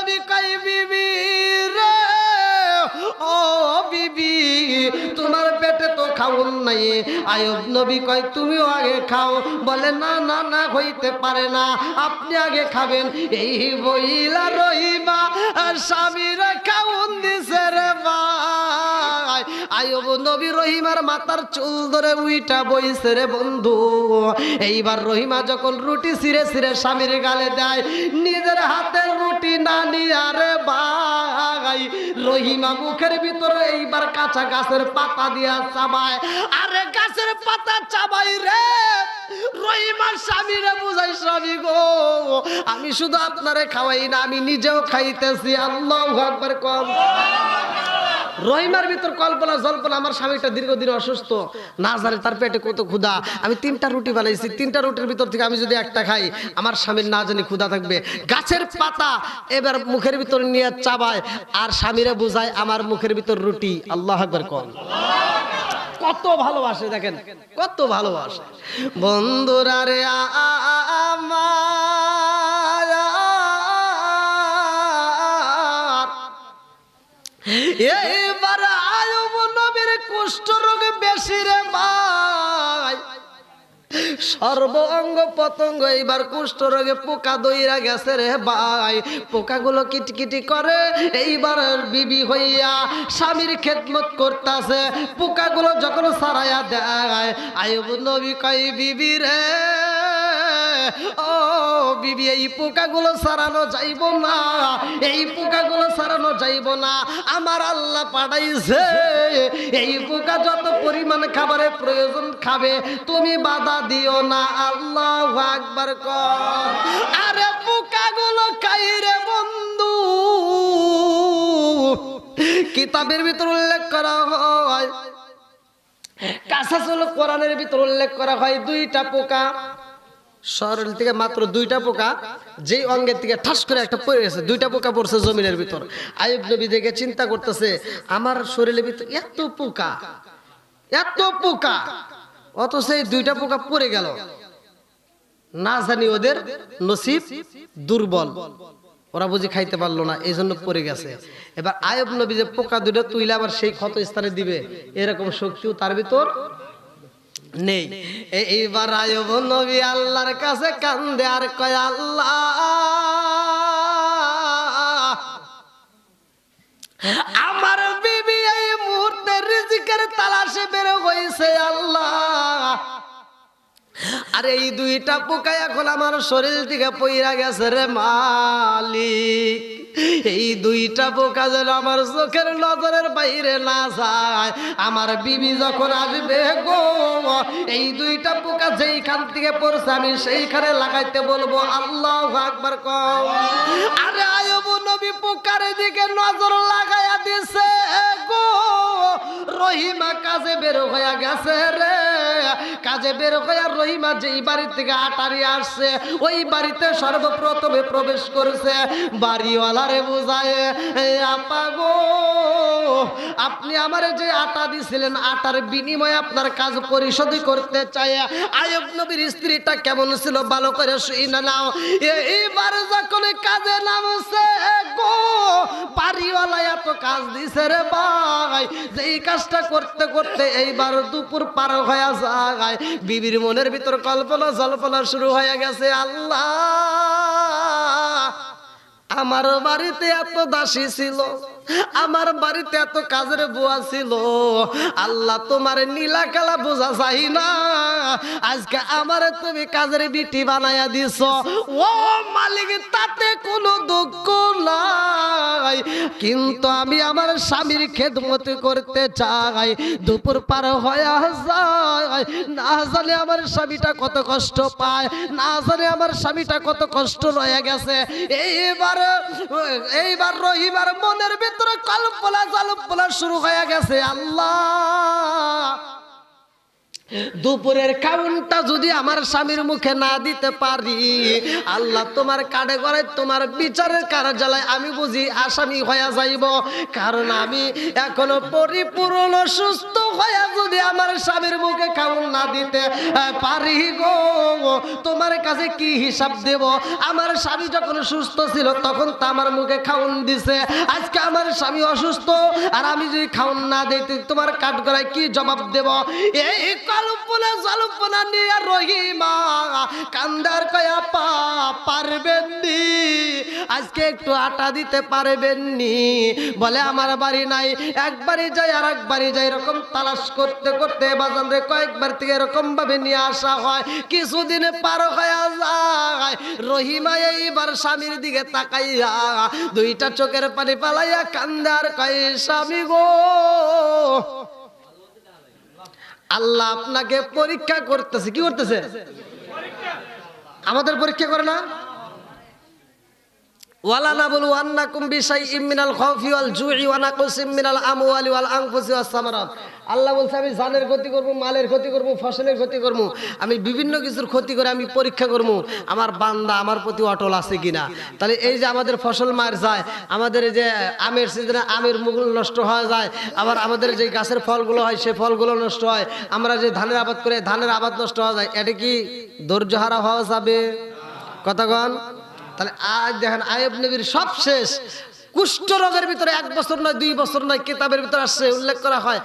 নবী কয় বিবি রে ও বিবি তোমার পেটে তো খাওন নাই। আয়ুব নবী কয় তুমিও আগে খাও। বলে না না না হইতে পারে না, আপনি আগে খাবেন। এই বইলা রহিমা স্বামীর খাওন দিছে রে ভাই। আয়ুব নবী রহিমার মাথার চুল ধরে উইটা বইছে রে বন্ধু। এইবার রহিমা যখন রুটি ছিঁড়ে ছিঁড়ে স্বামীর গালে দেয়, নিজের হাতের রুটি না নিয়ে আরে ভাই রহিমা মুখের ভিতরে এইবার কাঁচা গাছের পাতা দিয়া চাবায়। আরে গাছের পাতা চাবাই রে রহিমার স্বামীরে বুঝাই, স্বামী গো আমি শুধু আপনারে খাওয়াই না, আমি নিজেও খাইতেছি। আল্লাহু আকবার কম। রহিমার ভিতর কল্পনা জল্পনা, আমার স্বামীটা দীর্ঘদিন অসুস্থ, না জানে তার পেটে কত ক্ষুধা। আমি 3টা রুটি বানাইছি, 3টা রুটির ভিতর থেকে আমি যদি একটা খাই আমার স্বামীর না জানি ক্ষুধা থাকবে। গাছের পাতা এবার মুখের ভিতর নিয়ে চাবায় আর স্বামীরে বুঝায় আমার মুখের ভিতর রুটি। আল্লাহু আকবার কম। কত ভালোবাসে দেখেন, কত ভালোবাসে বন্ধুরা রে আমার। এইবার আয়ুব নবীর কুষ্ঠ রোগ বেশি রে ভাই, সর্ব অঙ্গ পতঙ্গ এইবার কুষ্ঠ রোগে পোকা দইরা গেছে রে ভাই। পোকাগুলো কিটকিটি করে। এইবার বিবি হইয়া স্বামীর খেদমত করতেছে। পোকাগুলো যখন সারাইয়া দেয় আয়ুব নবী কয় বিবি রে ও বিবি এই পোকাগুলো সারানো যাইব না, এই পোকাগুলো সারানো যাইব না। আমার আল্লাহ পাঠাইছে এই পোকা যত পরিমাণ খাবারের প্রয়োজন খাবে, তুমি বাধা দিও না। আল্লাহু আকবার কর। আরে পোকাগুলো খাই রে বন্ধু। কিতাবের ভিতর উল্লেখ করা হয়, কাসাসুল কোরআনের ভিতর উল্লেখ করা হয় 2টা পোকা, শরীর থেকে মাত্র 2টা পোকা যেই অঙ্গের থেকে ঠাস করে একটা পড়ে গেছে। 2টা পোকা পড়ছে জমিনের ভিতর। আয়ুব নবী দেখে চিন্তা করতেছে আমার শরীরের ভিতর এত পোকা, এত পোকা, অথচ এই 2টা পোকা পড়ে গেল। না জানি ওদের নসিব দুর্বল, ওরা বুঝি খাইতে পারলো না, এই জন্য পড়ে গেছে। এবার আয়ুব নবী যে পোকা 2টা তুইলে আবার সেই ক্ষত স্থানে দিবে, এরকম শক্তিও তার ভিতর নেই। এইবার আয়ুব নবী আল্লাহর কাছে কান্দে আর কয় আল্লাহ আমার বিবি এই মুহূর্তে রিজিকের তালাশে বের হইছে আল্লাহ। আর এই 2টা পোকা এখন আমার শরীর থেকে পইরা গেছে রে মালিক। এই 2টা পোকা যেন আমার চোখের নজরের বাইরে না যায়। আমার বিবি যখন আসবে গো, এই 2টা পোকা যেইখান থেকে পড়ছে আমি সেইখানে লাগাইতে বলবো। আল্লাহু আকবার কও। আরে আয়ুব নবী পোকার দিকে নজর লাগাইয়া দিছে গো, রহিমা কাজে বের হইয়া গেছে রে। কাজে বের হইয়া রহিমা যেই বাড়ি থেকে আটারি আসছে ওই বাড়িতে সর্বপ্রথমে প্রবেশ করেছে। বাড়িওয়ালারে বুঝায় আপা গো আপনি আমারে যে আটা দিছিলেন আটার বিনিময়ে আপনার কাজ পরিশোধ করতে চাই। আয়ুব নবীর স্ত্রীটা কেমন ছিল ভালো করে শুনে নাও। এইবার যখন কাজে নামছে গো, বাড়িওয়ালা এত কাজ দিছে রে ভাই, যেই কাজটা করতে করতে এইবার দুপুর পার হয়ে যায়। বিবির মনের ভিতর কল্পনা জল্পনা শুরু হয়ে গেছে। আল্লাহ আমার বাড়িতে এত দাসী ছিল, আমার বাড়িতে এত কাজের বুয়া ছিল, আল্লাহ তোমার নীলা কালা বোঝা চাই না, আজকে আমারে তুমি কাজের বিটি বানাইয়া দিছ। ও মালিক তাতে কোনো দুঃখ নাই, কিন্তু আমি আমার স্বামীর খেদমত করতে চাই। দুপুর পার হয়ে যায়, না জানে আমার স্বামীটা কত কষ্ট পায়, না জানে আমার স্বামীটা কত কষ্ট রয়ে গেছে। এইবার রহিমার মনের ভিতরে কল্পনা জল্পনা শুরু হয়ে গেছে। আল্লাহ দুপুরের খাউনটা যদি আমার স্বামীর মুখে না দিতে পারি, আল্লাহ তোমার কাঠে করে তোমার বিচারের কার্যালয় আমি বুঝি আসামি হয়ে যাইব। কারণ আমি এখনো পরিপূর্ণ সুস্থ হয়ে যদি আমার স্বামীর মুখে খাউন না দিতে পারি গো, তোমার কাছে কি হিসাব দেব? আমার স্বামী যখন সুস্থ ছিল তখন তো আমার মুখে খাউন দিছে, আজকে আমার স্বামী অসুস্থ আর আমি যদি খাউন না দিতে তোমার কাঠ গড়ায় কি জবাব দেব? এই কল্পনা জল্পনা নিয়ে রহিমা কান্দার কয়া পারবেন নি, আজকে একটু আটা দিতে পারবেন নি? বলে আমার বাড়ি নাই, একবারই যাই আর একবারই যাই, এরকম তালাশ করতে করতে বাজান রে কয়েকবার থেকে এরকম ভাবে নিয়ে আসা হয়। কিছুদিন পার হয়ে যায়, রহিমা এইবার স্বামীর দিকে তাকাইয়া দুইটা চোখের পানি পালাইয়া কান্দার কয় স্বামী গো, আল্লাহ আপনাকে পরীক্ষা করতেছে। কি করতেছে? আমাদের পরীক্ষা করে না? ওয়ালা নাবলুওয়ান্নাকুম বিশাইইম মিনাল খাউফি ওয়াল জুই ওয়া নাকসিম মিনাল আমওয়ালি ওয়াল আনফুসি ওয়াস সামারাত। আল্লাহ বলছে আমি জানের ক্ষতি করব, মালের ক্ষতি করব, ফসলের ক্ষতি করব, আমি বিভিন্ন কিছুর ক্ষতি করে আমি পরীক্ষা করব আমার বান্দা আমার প্রতি অটল আছে কিনা। তাহলে এই যে আমাদের ফসল মার যায়, আমাদের এই যে আমের সিজনে আমের মুকুল নষ্ট হয়ে যায়, আবার আমাদের যে গাছের ফলগুলো হয় সে ফলগুলো নষ্ট হয়, আমরা যে ধানের আবাদ করে ধানের আবাদ নষ্ট হয়ে যায়, এটা কি ধৈর্য হারা হওয়া যাবে? কথাগণ, তাহলে আজ দেখেন আইয়ুব নবীর সব শেষ কুষ্ঠ রোগের ভিতরে 1 বছর নয় 2 বছর নয়, কিতাবের ভিতরে আসছে উল্লেখ করা হয়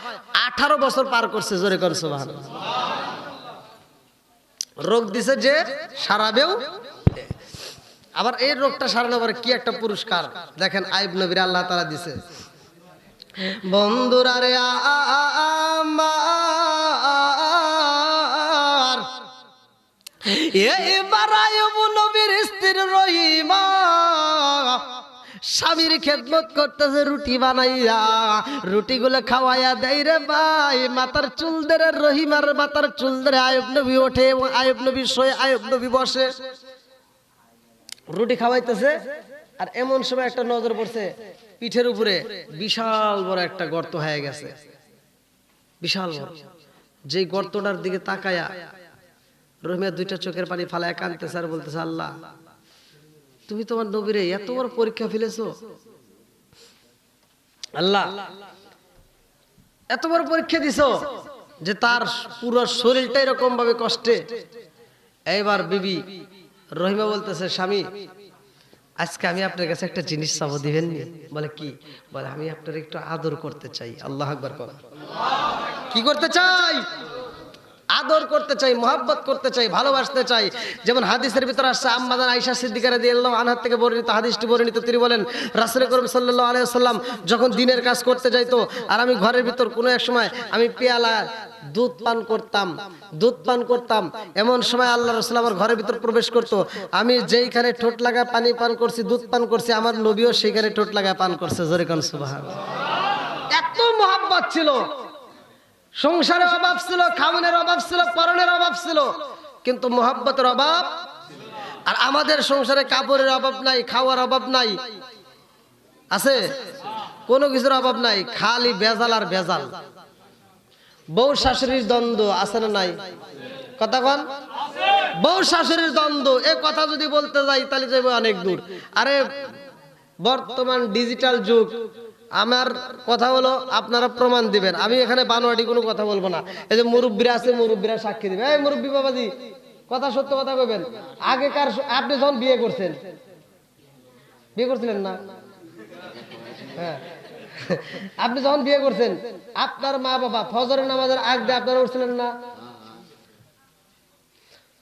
18 বছর পার করছে। জোরে করে সুবহানাল্লাহ। রোগ দিছে যে সারাবেও, আবার এই রোগটা সারানোর পরে কি একটা পুরস্কার দেখেন আইয়ুব নবীর আল্লাহ তাআলা দিছে। বন্ধুরা রে আমার, এইবার আইয়ুব নবীর স্ত্রী রহিমা স্বামীর খেদমত করতেছে, রুটি বানাইয়া রুটিগুলো খাওয়াইয়া দেয় রে ভাই। মাথার চুল ধরে রহিমার মাথার চুল ধরে আইয়ুব নবী ওঠে এবং আইয়ুব নবী শোয়, আইয়ুব নবী বসে, রুটি খাওয়াইতেছে। আর এমন সময় একটা নজর পড়ছে পিঠের উপরে বিশাল বড় একটা গর্ত হয়ে গেছে, বিশাল বড়। যে গর্তটার দিকে তাকায়া রহিমা দুইটা চোখের পানি ফালায় কাঁদতেছে আর বলতেছে, আল্লাহ তুমি তোমার নবীরে এত বড় পরীক্ষা ফেলেছো, আল্লাহ এত বড় পরীক্ষা দিছো যে তার পুরো শরীরটা এরকম ভাবে কষ্টে। এইবার বিবি রহিমা বলতেছে, স্বামী আজকে আমি আপনার কাছে একটা জিনিস চাবো, দিবেন নি? বলে কি? বলে আমি আপনার একটু আদর করতে চাই। আল্লাহু আকবার। কি করতে চাই? আদর করতে চাই, মহব্বত করতে চাই, ভালোবাসতে চাই। যেমন হাদিসের ভিতর আসছে আম্মা জান আয়েশা সিদ্দিকা রাদিয়াল্লাহু আনহা থেকে বর্ণিত, হাদিসটি বর্ণিত, তিনি বলেন রাসূল করিম সাল্লাল্লাহু আলাইহি ওয়াসাল্লাম যখন দিনের কাজ করতে যাইতো আর আমি ঘরের ভিতর কোনো এক সময় আমি পেয়ালা দুধ পান করতাম, এমন সময় আল্লাহ রাসূল আমার ঘরের ভিতর প্রবেশ করতো, আমি যেইখানে ঠোঁট লাগায় পানি পান করছি, দুধ পান করছি, আমার নবীও সেইখানে ঠোঁট লাগায় পান করছে। জোরে কোন সুবহানাল্লাহ। এত মহব্বত ছিল, সংসারের অভাব ছিল, খাওয়ানোর অভাব ছিল, পরনের অভাব ছিল, কিন্তু মহব্বতের অভাব। আর আমাদের সংসারে কাপড়ের অভাব নাই, খাওয়ার অভাব নাই, আছে কোনো কিছুর অভাব নাই, খালি ভেজাল আর ভেজাল। বউ শাশুড়ির দ্বন্দ্ব আছে না নাই? কথা কন, বউ শাশুড়ির দ্বন্দ্ব, এই কথা যদি বলতে যাই তাহলে যাবে অনেক দূর। আরে বর্তমান ডিজিটাল যুগ, আমার কথা হলো আপনারা প্রমাণ দিবেন, আমি এখানে বানোয়াটি কোনো কথা বলবো না। এই যে মুরব্বীরা আছে, মুরব্বীরা সাক্ষী দিবে। এই মুরব্বী বাবাজি, কথা সত্য কথা বলবেন। আগেকার আপনি যখন বিয়ে করছিলেন না? হ্যাঁ, আপনি যখন বিয়ে করছেন আপনার মা বাবা ফজরের নামাজের আগে আপনারা উঠছিলেন না?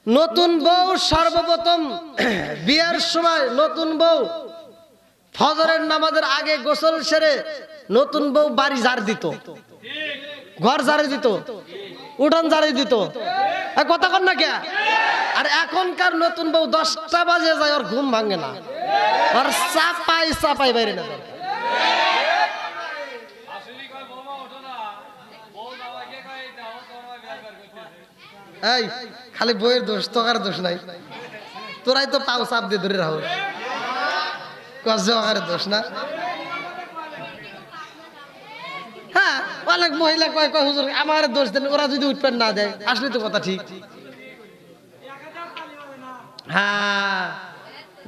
নতুন বউ সর্বপ্রথম বিয়ের সময় নতুন বউ ফজরের নামাজের আগে গোসল সেরে নতুন বউ বাড়ি ঝাড় দিত, ঘর ঝাড়ে দিত, উঠান ঝাড়ে দিত। কথা কন না কে? আর এখনকার নতুন বউ 10টা বাজে যায়, ওর ঘুম ভাঙে না, ওর চাপাই বাইরে না। এই খালি বইয়ের দোষ, তোকার দোষ নাই, তোরাই তো পাও চাপ দিয়ে ধরে রাখো, দোষ না। হ্যাঁ, অনেক মহিলা কয় কয় হুজুর আমার দোষ দেন, ওরা যদি উঠবেন না দেয়, আসলে তো কথা ঠিক। হ্যাঁ,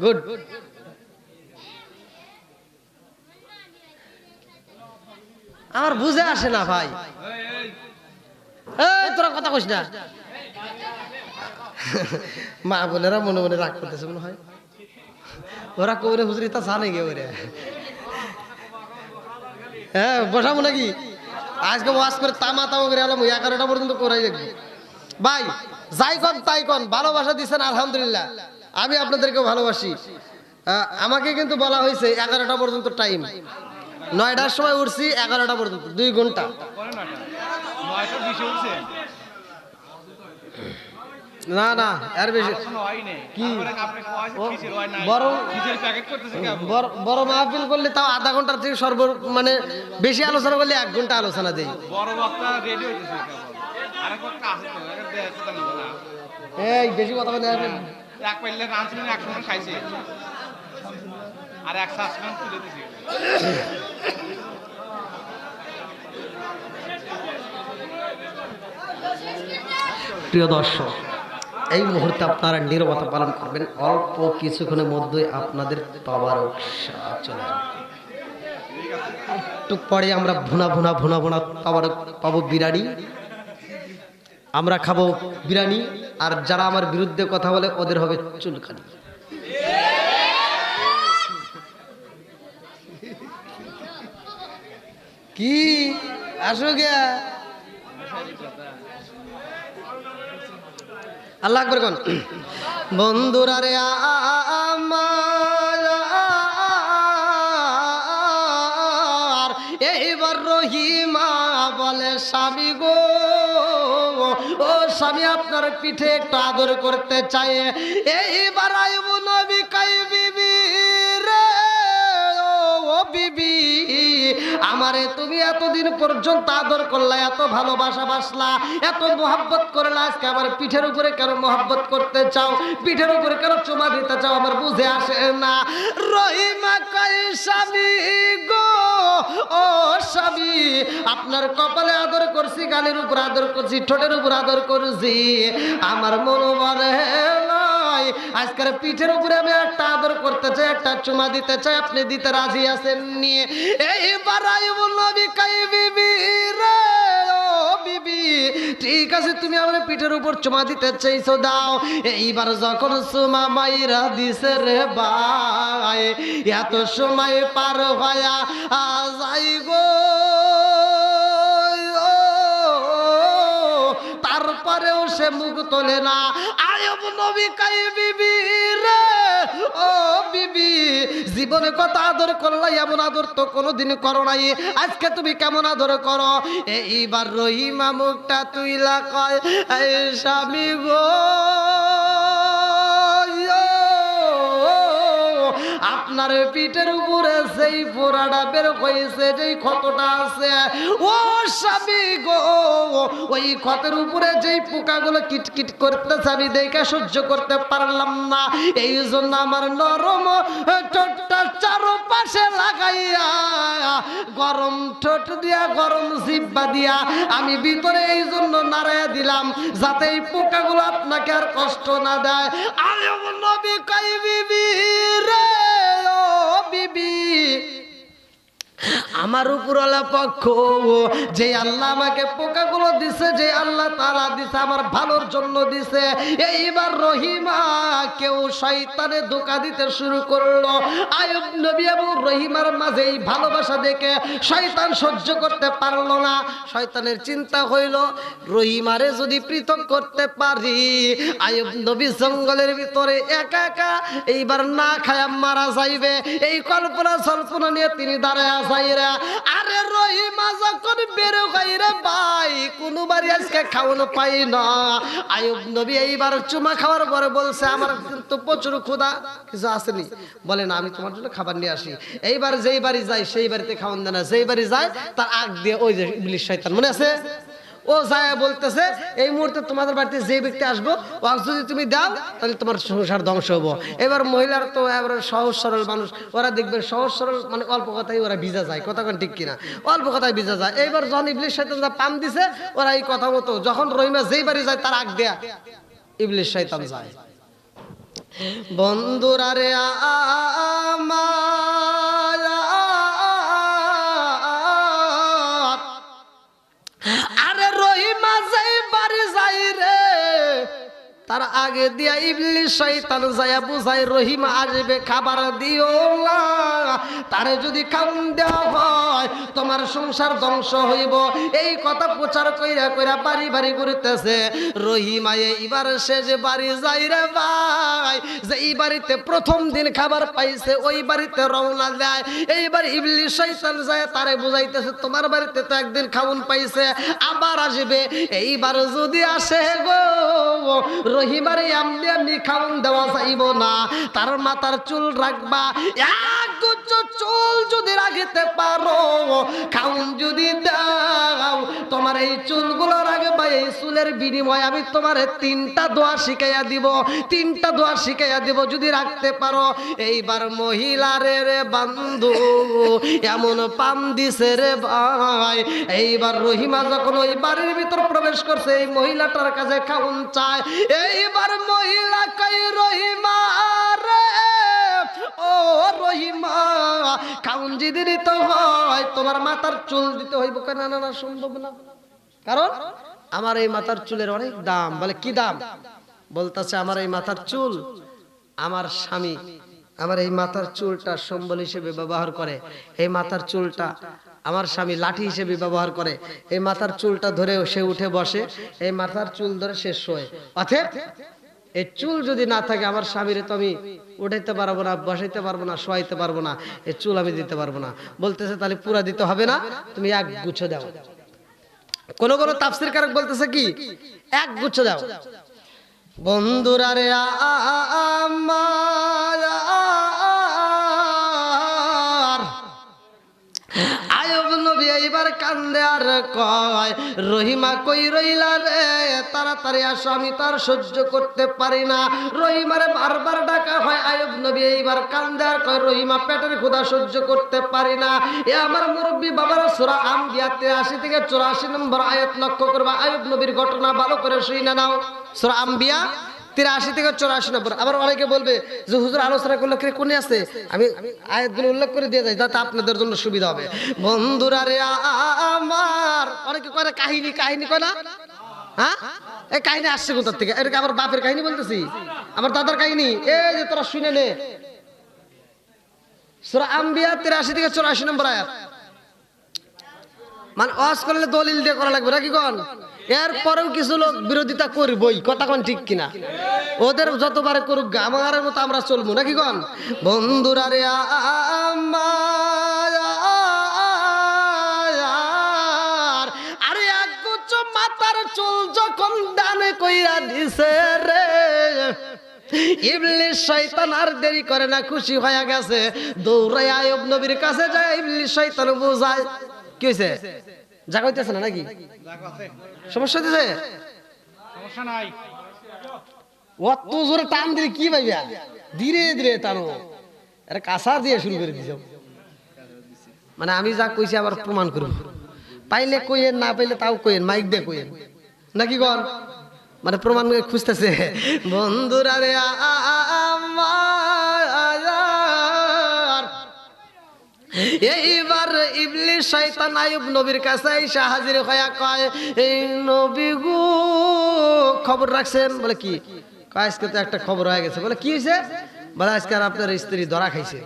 গুড। আমার বুঝে আসে না ভাই, এই তোরা কথা কইস না। মা বোনেরা মনে মনে রাগ করতেছে মনে হয়, ওরা কইরে হুজুরি তা জানে গে ওরে। হ্যাঁ বসাবো নাকি আজকে ওয়াজ করে তামা তামা করে আলাম 11টা পর্যন্ত করাই রাখবি ভাই। যাই কন তাই কন, ভালোবাসা দিচ্ছেন আলহামদুলিল্লাহ, আমি আপনাদেরকে ভালোবাসি। আমাকে কিন্তু বলা হয়েছে 11টা পর্যন্ত টাইম, 9টার সময় উঠছি 11টা পর্যন্ত 2 ঘন্টা। না না এর বেশি কি বড় মাহফিল করলে তাও আধা ঘন্টার থেকে সর্ব মানে বেশি আলোচনা করলে 1 ঘন্টা আলোচনা দেই। এই বেশি কথা বলে প্রিয় দর্শক, এই মুহূর্তে আপনারা নীরবতা পালন করবেন। অল্প কিছুক্ষণের মধ্যেই আপনাদের তাবারক চলে আসবে। একটু পরে আমরা ভুনা ভুনা ভুনা ভুনা তাবারক পাবো বিরিয়ানি, আমরা খাবো বিরিয়ানি। আর যারা আমার বিরুদ্ধে কথা বলে ওদের হবে চুলকানি। কি আসো গিয়া আল্লাহ আকবার কোন বন্ধুরা রে আমার এইবার রহিমা বলে স্বামী গো, ও স্বামী আপনার পিঠে একটু আদর করতে চাই। এইবার আইব নবী কাই বিবি রে, ও বিবি আমারে তুমি এতদিন পর্যন্ত আদর করলা, এত ভালোবাসা বাসলা, এত মোহাব্বত করলা, আজকে আমার পিঠের উপরে কেন মোহাব্বত করতে চাও, পিঠের উপরে কেন চুমা দিতে চাও, আমার বুঝে আসে না। রহিমা কয় স্বামী গো, ও স্বামী আপনার কপালে আদর করছি, গালের উপর আদর করছি, ঠোঁটের উপর আদর করছি, আমার মনে বলে নয় আজকের পিঠের উপরে আমি একটা আদর করতে চাই, একটা চুমা দিতে চাই, আপনি দিতে রাজি আছেন নিয়ে। এইবার আইব নবী কাই বিবি রে, ও বিবি ঠিক আছে তুমি আমার পিঠের উপর চুমা দিতে চাইছো দাও। এইবার যখন চুমা মাইরা দিছে রে ভাই, এত সময় পার হয়া যাই গো, তারপরেও সে মুখ তোলে না। আয়ব নবী কাই বিবি রে, ও বিবি জীবনে কত আদর করলো, এমন আদর তো কোনোদিন করো নাই, আজকে তুমি কেমন আদর করো। এইবার রহিমা মুখটা তুইলা কয় এই স্বামী গো, আপনার পিঠের উপরে সেই ফোড়াটা বের হয়েছে, যেই ক্ষতটা আছে, ও স্বামী গো ওই ক্ষতের উপরে যেই পোকাগুলো কিটকিট করতেছে আমি দেখে সহ্য করতে পারলাম না, এই জন্য আমার নরম ঠোঁটটা চারপাশে লাগাইয়া গরম ঠোঁট দিয়া গরম জিহ্বা দিয়া আমি ভিতরে এই জন্য নাড়াইয়া দিলাম যাতে এই পোকাগুলো আপনাকে আর কষ্ট না দেয়। আরে নবী কই বিবি রে, ও বিবি আমার উপরওয়ালা পক্ষ যে আল্লাহ আমাকে পোকাগুলো দিছে, যে আল্লাহ তাআলা দিছে আমার ভালোর জন্য দিছে। এইবার রহিমা কেউ শয়তানে ধোঁকা দিতে শুরু করলো। আইয়ুব নবী এবং রহিমার মাঝে এই ভালোবাসা দেখে শয়তান সহ্য করতে পারলো না। শয়তানের চিন্তা হইল রহিমারে যদি পৃথক করতে পারি, আইয়ুব নবী জঙ্গলের ভিতরে একা একা এইবার না খায়া মারা যাইবে, এই কল্পনা সল্পনা নিয়ে তিনি দাঁড়ায় যাইরা। আরে রহিমা যখন বের হইরে ভাই কোনো বাড়ি আজকে খাওয়ানো পাই না। আইয়ুব নবী এইবার চুমা খাওয়ার পরে বলছে আমার কিন্তু প্রচুর ক্ষুধা, কিছু আসেনি, বলে না আমি তোমার জন্য খাবার নিয়ে আসি। এইবার যেই বাড়ি যায় সেই বাড়িতে খাওয়ান দেয় না, যেই বাড়ি যায় তার আগ দিয়ে ওই যে ইবলিস শয়তান মনে আছে ও যায় বলতেছে এই মুহূর্তে তোমাদের বাড়িতে যে ব্যক্তি আসবো ও যদি তুমি দাও তাহলে তোমার সংসার ধ্বংস হবো। এবার মহিলার তো এবার সহজ সরল মানুষ, ওরা দেখবে সহজ সরল মানে অল্প কথাই ওরা ভিজা যায়, কথা কোন ঠিক কিনা, অল্প কথায় ভিজা যায়। এইবার যখন ইবলিশ শয়তান পাম দিছে ওরা এই কথা মতো যখন রহিমা যেই বাড়ি যায় তার আগ দেয়া ইবলিশ শয়তান যায়। বন্ধুরা রে আমার আরে রহিমা যাই বাড়ি যাই রে তার আগে দিয়া ইবলিশ শয়তান যায়া বুঝাই রহিমা আসবে খাবার দিও না, তারে যদি খাওন দেওয়া হয় তোমার সংসার ধ্বংস হইব। এই কথা প্রচার কইরা কইরা বাড়ি বাড়ি ঘুরতেছে। রহিমা এইবার সে যে বাড়ি যাই রে ভাই, যে এই বাড়িতে প্রথম দিন খাবার পাইছে ওই বাড়িতে রওনা দেয়। এইবার ইবলিশ শয়তান যায় তারে বুঝাইতেছে তোমার বাড়িতে তো একদিন খাওন পাইছে আবার আসবে, এইবার যদি আসে গো রহিমারে এমনি এমনি খাওন দেওয়া যাইব না, তার মাথার চুল রাখবা, এক গুচ্ছ চুল যদি রাখতে পারো খাওন যদি দাও তোমার এই চুলগুলো রাখবা, এই চুলের বিনিময়ে আমি তোমার 3টা দোয়া শিখাইয়া দিব, 3টা দোয়া শিখাইয়া দিব যদি রাখতে পারো। এইবার মহিলারে রে বন্ধু এমন পাম দিছে রে ভাই, এইবার রহিমা যখন ওই বাড়ির ভিতর প্রবেশ করছে এই মহিলাটার কাছে খাওন চায়। এইবার মহিলা কই রহিমা রে ও রহিমা খাউন যদি দিতে হয় তোমার মাথার চুল দিতে হইব। না না না সম্ভব না, কারণ আমার এই মাথার চুলের অনেক দাম। বলে কি দাম? বলতেছে আমার এই মাথার চুল আমার স্বামী আমার এই মাথার চুলটা সম্বল হিসেবে ব্যবহার করে, এই মাথার চুলটা আমার স্বামী লাঠি হিসেবে ব্যবহার করে, এই মাথার চুলটা ধরে সে উঠে বসে, এই মাথার চুল ধরে সে শোয়। অতএব এই চুল যদি না থাকে আমার স্বামীরে তো আমি উঠাইতে পারবো না, বসাইতে পারবো না, শোয়াইতে পারবো না, এই চুল আমি দিতে পারবো না। বলতেছে তাহলে পুরা দিতে হবে না, তুমি এক গুচ্ছ দাও। কোন কোন তাফসীর কারক বলতেছে কি এক গুচ্ছ দাও। বন্ধুরা রে আমার আয়ুব নবী এইবার কান্দে আর কয় রহিমা কই রইলা রে, তাড়াতাড়ি আসো, আমি তার সহ্য করতে পারি না। রহিমারে বারবার ডাকা হয়, আয়ুব নবী এইবার কান্দে আর কয় রহিমা পেটের ক্ষুধা সহ্য করতে পারি না। এ আমার মুরব্বী বাবারা সূরা আম্বিয়া 83 থেকে 84 নম্বর আয়াত লক্ষ্য করবা। আয়ুব নবীর ঘটনা ভালো করে শুনে নাও। সূরা আম্বিয়া 83 থেকে 84 নম্বর। আবার অনেকে বলবে যে হুজুর আলোচনা করলে কোনে আছে, আমি আয়াতগুলো উল্লেখ করে দিয়ে যাই যাতে আপনাদের জন্য সুবিধা হবে। বন্ধুরা রে আমার অনেকে কয় কাহিনী কাহিনী কয় না, হ্যাঁ এই কাহিনী আসছে কোথা থেকে? এটাকে আমার বাপের কাহিনী বলতেছি, আমার দাদার কাহিনী, এই যে তোরা শুনে নে। সূরা আম্বিয়া 83 থেকে 84 নম্বর আয়াত। মানে ওয়াজ করলে দলিল দিয়ে করা লাগবে নাকি কোন? এরপরেও কিছু লোক বিরোধিতা করবই, কথা কোন ঠিক কিনা? ওদের যতবারে করুক আমার মতো আমরা চলবো নাকি কোন? বন্ধুরা রে আরে এক গুচ্ছ মাথার চুল যখন দানে কইরা দিছে রে ইবলিশ শয়তান আর দেরি করে না, খুশি হয়ে গেছে, দৌড়ায় আয়ুব নবীর কাছে যায়। ইবলিশ শয়তান বোঝায় কি হয়েছে, জায়গা হইতেছে না নাকি সমস্যা হইতেছে? সমস্যা নাই, অত জোরে টান দিলে কি ভাইবা, ধীরে ধীরে টানো, আরে কাঁসার দিয়ে শুরু করে দিছ। মানে আমি যা কইছি আবার প্রমাণ করব, পাইলে কইেন, না পাইলে তাও কইেন, মাইক দিয়ে কইেন নাকি গন, মানে প্রমাণ খুঁজতেছে। বন্ধুরা রে এইবার ইবলিশ শয়তান আয়ুব নবীর কাছে এসে হাজির হয়ে কয় এই নবী গো খবর রাখছেন? বলে কি? আজকে তো একটা খবর হয়ে গেছে। বলে কি হয়েছে? বলে আজকে আপনার স্ত্রী ধরা খাইছে।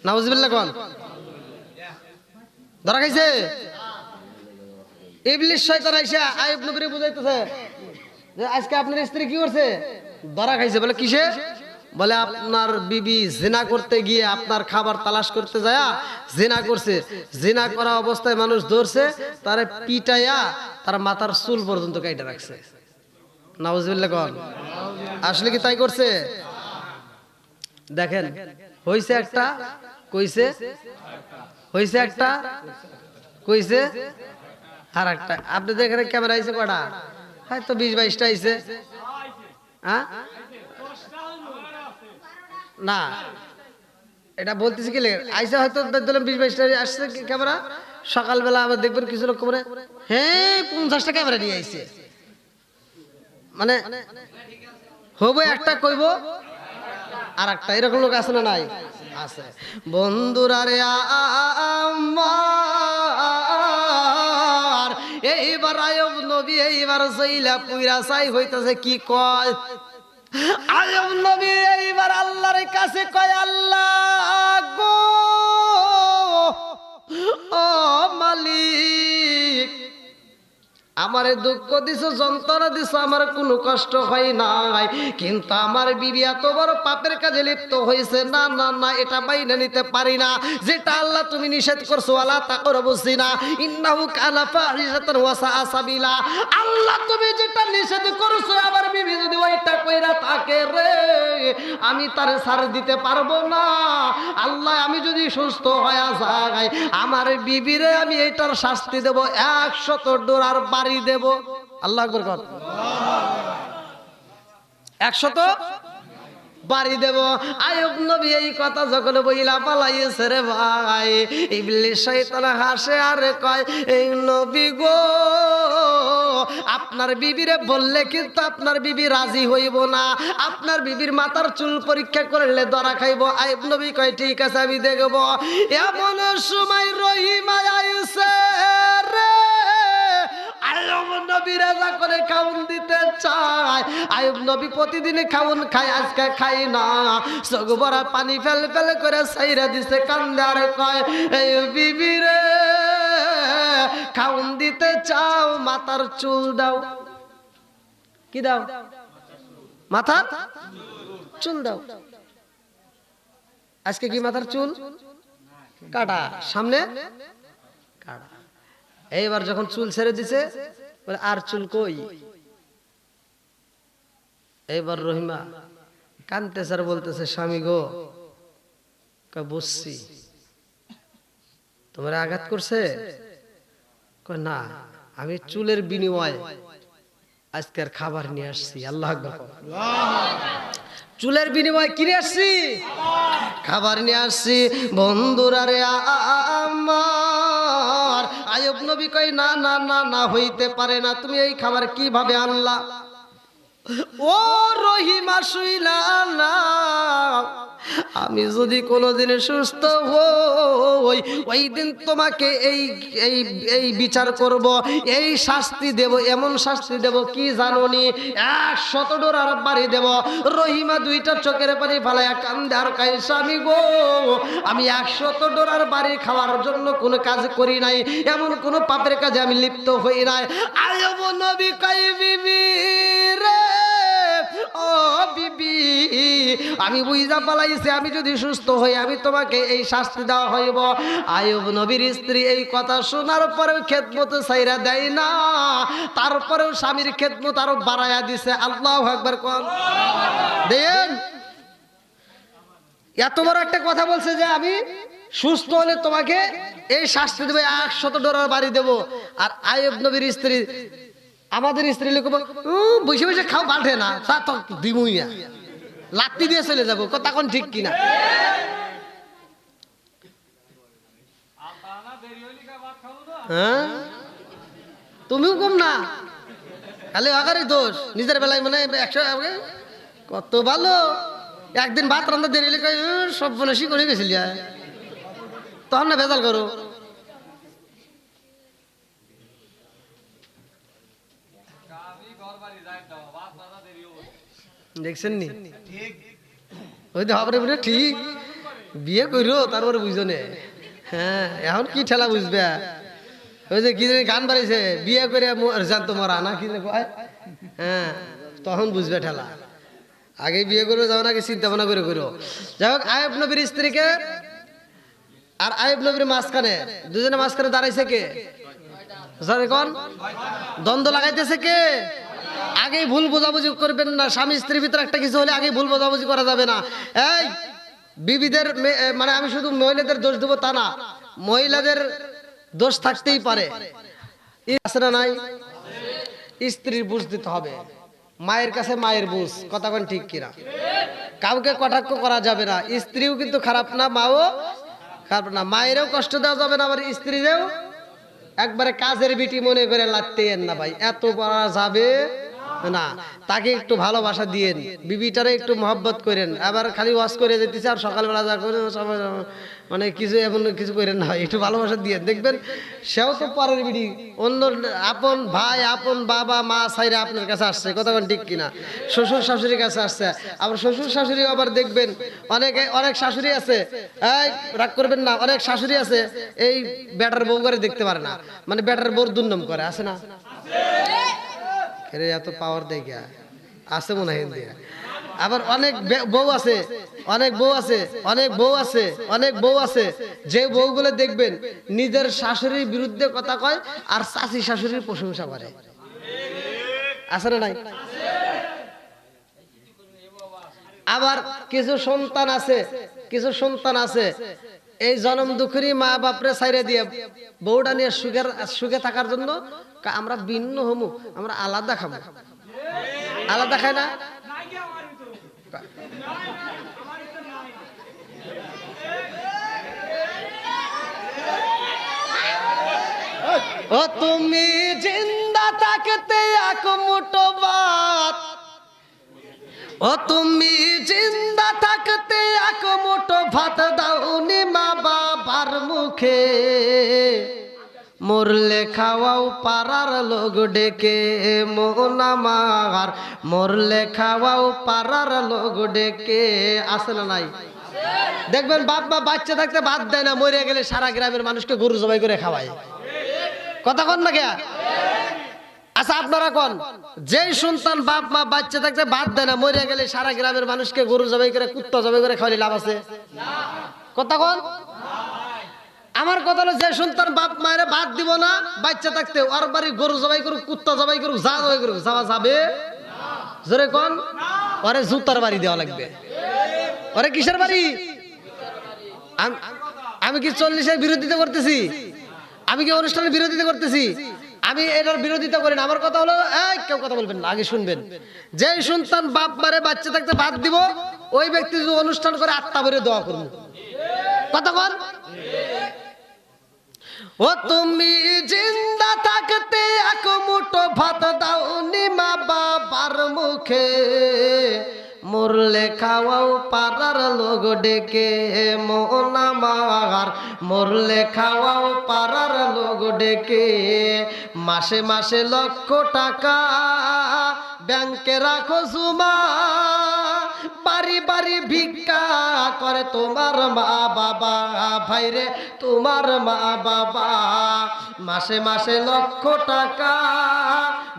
নাউজুবিল্লাহ কোন? ধরা খাইছে। ইবলিশ শয়তান আইসা আয়ুব নবীরে বুঝাইতেছে যে আজকে আপনার স্ত্রী কি করছে? ধরা খাইছে। বলে কিসে? বলে আপনার বিবি জিনা করতে গিয়ে আপনার খাবার তালাশ করতে যায় জিনা করছে, জিনা করা অবস্থায় মানুষ ধরছে, তারে পিটাইয়া তার মাথার চুল পর্যন্ত কাইটা রাখছে। নাউজুবিল্লাহ কোন? আসলে কি তাই করছে? দেখেন হইছে একটা, কইছে হইছে একটা, কইছে আর একটা আপনাদের এখানে ক্যামেরা আইছে কটা? হয়তো 20-22টা আইছে। হ্যাঁ না এটা বলতেছি কি আইসা হয়তো দেখলাম 20-22টা আসছে ক্যামেরা। সকালবেলা আবার দেখবেন কিছু লোক করে হ্যাঁ 50টা ক্যামেরা নিয়ে আইছে, মানে হবো একটা কইব আর একটা, এরকম লোক আছে না নাই? আছে। বন্ধুরা রে আমার এইবার আয়ব নবী এইবার সইলা পুইরা চাই হইতাছে কি কয়? আয়ব নবী এইবার আল্লাহর কাছে কয় আল্লাহ গো ও মালিক, আমারে দুঃখ দিছো, যন্ত্রণা দিছো, আমার কোনো কষ্ট হয় নাই, কিন্তু আমার বিবি এত বড় পাপের কাজে লিপ্ত হয়েছে, না না না এটা বাইনা নিতে পারি না। যেটা আল্লাহ তুমি নিষেধ করছো ওয়ালা তাকরাবু যিনা ইন্নাহু কানা ফাহিশাতান ওয়া সাআ সাবিলা, আল্লাহ তুমি যেটা নিষেধ করছো আমার বিবি যদি ওইটা কইরা থাকে রে আমি তারে ছাড় দিতে পারবো না। আল্লাহ আমি যদি সুস্থ হয়ে যাই আমার বিবিরে আমি এটার শাস্তি দেব, 100 ডোরার বাড়ি দেব। আল্লাহ আকবার কর। 100 বাড়ি দেব। আইয়ুব নবী এই কথা যখন বইলা পালাইছে রে ভাই, ইবলিস শয়তান হাসে আর কয় এই নবী গো আপনার বিবিরে বললে কিন্তু আপনার বিবি রাজি হইব না, আপনার বিবির মাথার চুল পরীক্ষা করলে ধরা খাইব। আইয়ুব নবী কয় ঠিক আছে আমি দেখব। এমন সময় রহিমা আইছে রে, আইয়ুব নবী রাজা করে খাউন দিতে চায়। আইয়ুব নবী প্রতিদিন খাউন খায়, আজকে খাই না, চোখ ভরা পানি ফেল ফেল করে ছাইরা দিছে, কান্দে আর কয় এই বিবি রে খাউন দিতে চাও মাথার চুল দাও। কি দাও? মাথার চুল দাও। আজকে কি মাথার চুল কাটা, সামনে কাটা। এইবার যখন চুল ছেড়ে দিছে বলে আর চুল কই? এইবার রহিমা কানতেছে আর বলতেছে স্বামী গো বুঝছি তোমার আঘাত করছে, না আমি চুলের বিনিময়ে আজকের খাবার নিয়ে আসছি। আল্লাহ আকবার। চুলের বিনিময়ে কিনে আসছি, খাবার নিয়ে আসছি। বন্ধুরা রে আমার আইয়ুব নবী কই না না না না হইতে পারে না, তুমি এই খাবার কিভাবে আনলা? ও রহিমা শুইলা না, আমি যদি কোনোদিন সুস্থ হই ওই দিন তোমাকে এই এই এই বিচার করব, এই শাস্তি দেব, এমন শাস্তি দেব কি জানোনি? 100 ডোরার বাড়ি দেব। রহিমা দুইটা চোখের পানি ফালাইয়া কান্দে আর কয় স্বামী গো আমি 100 ডোরার বাড়ি খাওয়ার জন্য কোনো কাজ করি নাই, এমন কোনো পাপের কাজে আমি লিপ্ত হই নাই। আইয়ুব নবী কয় বিবি রে ও বিবি আমি বুঝা পালাইছি, আমি যদি সুস্থ হই আমি তোমাকে এই শাস্তি দেওয়া হইব। আইয়ুব নবীর স্ত্রী এই কথা শোনার পরেও খেদমত ছাইরা দেয় না, তারপরেও স্বামীর খেদমত আরো বাড়াইয়া দিছে। আল্লাহু আকবার কোন দেন। এত বড় একটা কথা বলছে যে আমি সুস্থ হলে তোমাকে এই শাস্তি দেব, 100 ডলার বাড়ি দেব। আর আইয়ুব নবীর স্ত্রী আমাদের স্ত্রী লোক বসে বসে খাও পাল্টে না, তা তো দিবই না, লাত্তি দিয়ে চলে যাবো, তখন ঠিক কিনা? হ্যাঁ তুমিও কম না, খালি আগারই দোষ নিজের বেলায়, মানে 100 কত ভালো। একদিন ভাত রান্না দেরি হলে সব বনেশি করে গেছিল, তখন না ভেজাল করো। দেখছেন নি ওই তো হবে ঠিক বিয়ে করো তারপরে বুঝো নে। হ্যাঁ এখন কি ঠেলা বুঝবে, ওই যে কি গান বাড়িছে বিয়ে করে জানতো মরা না কি কয়, হ্যাঁ তখন বুঝবে ঠেলা। আগে বিয়ে করবে যাও নাকি চিন্তা ভাবনা করে করো। যাই হোক আইয়ুব নবীর স্ত্রীকে আর আইয়ুব নবীর মাঝখানে দুজনের মাঝখানে দাঁড়াইছে কে? কোন দ্বন্দ্ব লাগাইতেছে কে? আগে ভুল বোঝাবুঝি করবেন না, স্বামী স্ত্রীর ভিতরে একটা কিছু হলে আগে ভুল বোঝাবুঝি করা যাবে না। এই বিবিদের মানে আমি শুধু মহিলাদের দোষ দেবো তা না, মহিলাদের দোষ থাকতেই পারে। আছে না নাই? স্ত্রীর বুঝ দিতে হবে, মায়ের কাছে মায়ের বুঝ, কথা কোন ঠিক কিনা? কাউকে কটাক্ষ করা যাবে না, স্ত্রীও কিন্তু খারাপ না, মাও খারাপ না, মায়েরও কষ্ট দেওয়া যাবে না, আবার স্ত্রীরেও একবারে কাজের বিটি মনে করে লাগতেন না ভাই, এত পড়া যাবে না। তাকে একটু ভালোবাসা দিয়েন, বিবিটারে একটু মহব্বত করেন, আবার খালি ওয়াশ করে যেতেছে আর সকালবেলা যা করে মানে কিছু এমন কিছু করেন না, একটু ভালোবাসা দিয়েন, দেখবেন সেও তো পরের বিটি, অন্য আপন ভাই আপন বাবা মা সাইরা আপনার কাছে আসছে, কথা বলেন ঠিক কিনা? শ্বশুর শাশুড়ির কাছে আসছে, আবার শ্বশুর শাশুড়ি আবার দেখবেন অনেক শাশুড়ি আছে, এই রাগ করবেন না, অনেক শাশুড়ি আছে এই বেটার বউ করে দেখতে পারে না, মানে বেটার বউর দুর্নাম করে, আছে না? এত পাওয়ার দেখা আছে মনে হয় দিয়া। আবার অনেক বউ আছে, অনেক বউ আছে, অনেক বউ আছে, অনেক বউ আছে যে বউগুলো দেখবেন নিজের শাশুড়ির বিরুদ্ধে কথা কয় আর চাচি শাশুড়ির প্রশংসা করে, আছে না নাই? আবার কিছু সন্তান আছে, কিছু সন্তান আছে এই জনম দুঃখেরই মা বাপরে ছাইরে দিয়ে বউটা নিয়ে সুখে থাকার জন্য আমরা ভিন্ন হমু, আমরা আলাদা খাবো, আলাদা খায় না? ও তুমি জিন্দা থাকতে এক মুঠো ভাত, ও তুমি জিন্দা থাকতে এক মুঠো ভাত দাওনি মা বাবার মুখে, মরলে খাওয়াও পাড়ার লোক ডেকে মন আমার, মরলে খাওয়াও পাড়ার লোক ডেকে, আছে না নাই? দেখবেন বাপ মা বাচ্চা থাকতে ভাত দেয় না, মরে গেলে সারা গ্রামের মানুষকে গরু জবাই করে খাওয়ায়, কথা কন না কে? আচ্ছা আপনারা কোন, যেই সন্তান বাপ মা বাচ্চা থাকতে ভাত দেয় না, মরে গেলে সারা গ্রামের মানুষকে গরু জবাই করে কুত্তা জবাই করে খাওয়ালে লাভ আছে? কথা কোন? আমার কথা হলো যে সন্তান বাপ মায়ের ভাত দিব না বাচ্চা থাকতে, ওর বাড়ি গরু জবাই করুক কুত্তা জবাই করুক যা জবাই করুক, যাওয়া যাবে? জোরে কোন? ওরে জুতার বাড়ি দেওয়া লাগবে। ওরে কিসের বাড়ি? আমি কি 40-এর বিরোধিতা করতেছি? আমি কি অনুষ্ঠানের বিরোধিতা করতেছি? আমি এটার বিরোধিতা করি না। আমার কথা হলো, এই কেউ কথা বলবেন না, আগে শুনবেন। যে সন্তান বাপ মারে বাচ্চা থাকতে ভাত দিব, ওই ব্যক্তি যদি অনুষ্ঠান করে আত্মা ভরে দোয়া করবো, কথা বল। ও তুমি জিন্দা থাকতে এক মুঠো ভাত দাওনি মা বাবার মুখে, মরলে খাওয়াও পাড়ার লোক ডেকে মন আমার, মরলে খাওয়াও পাড়ার লোক ডেকে, মাসে মাসে লক্ষ টাকা ব্যাংকে রাখো জমা, বাড়ি বাড়ি ভিক্ষা করে তোমার মা বাবা, ভাইরে তোমার মা বাবা, মাসে মাসে লক্ষ টাকা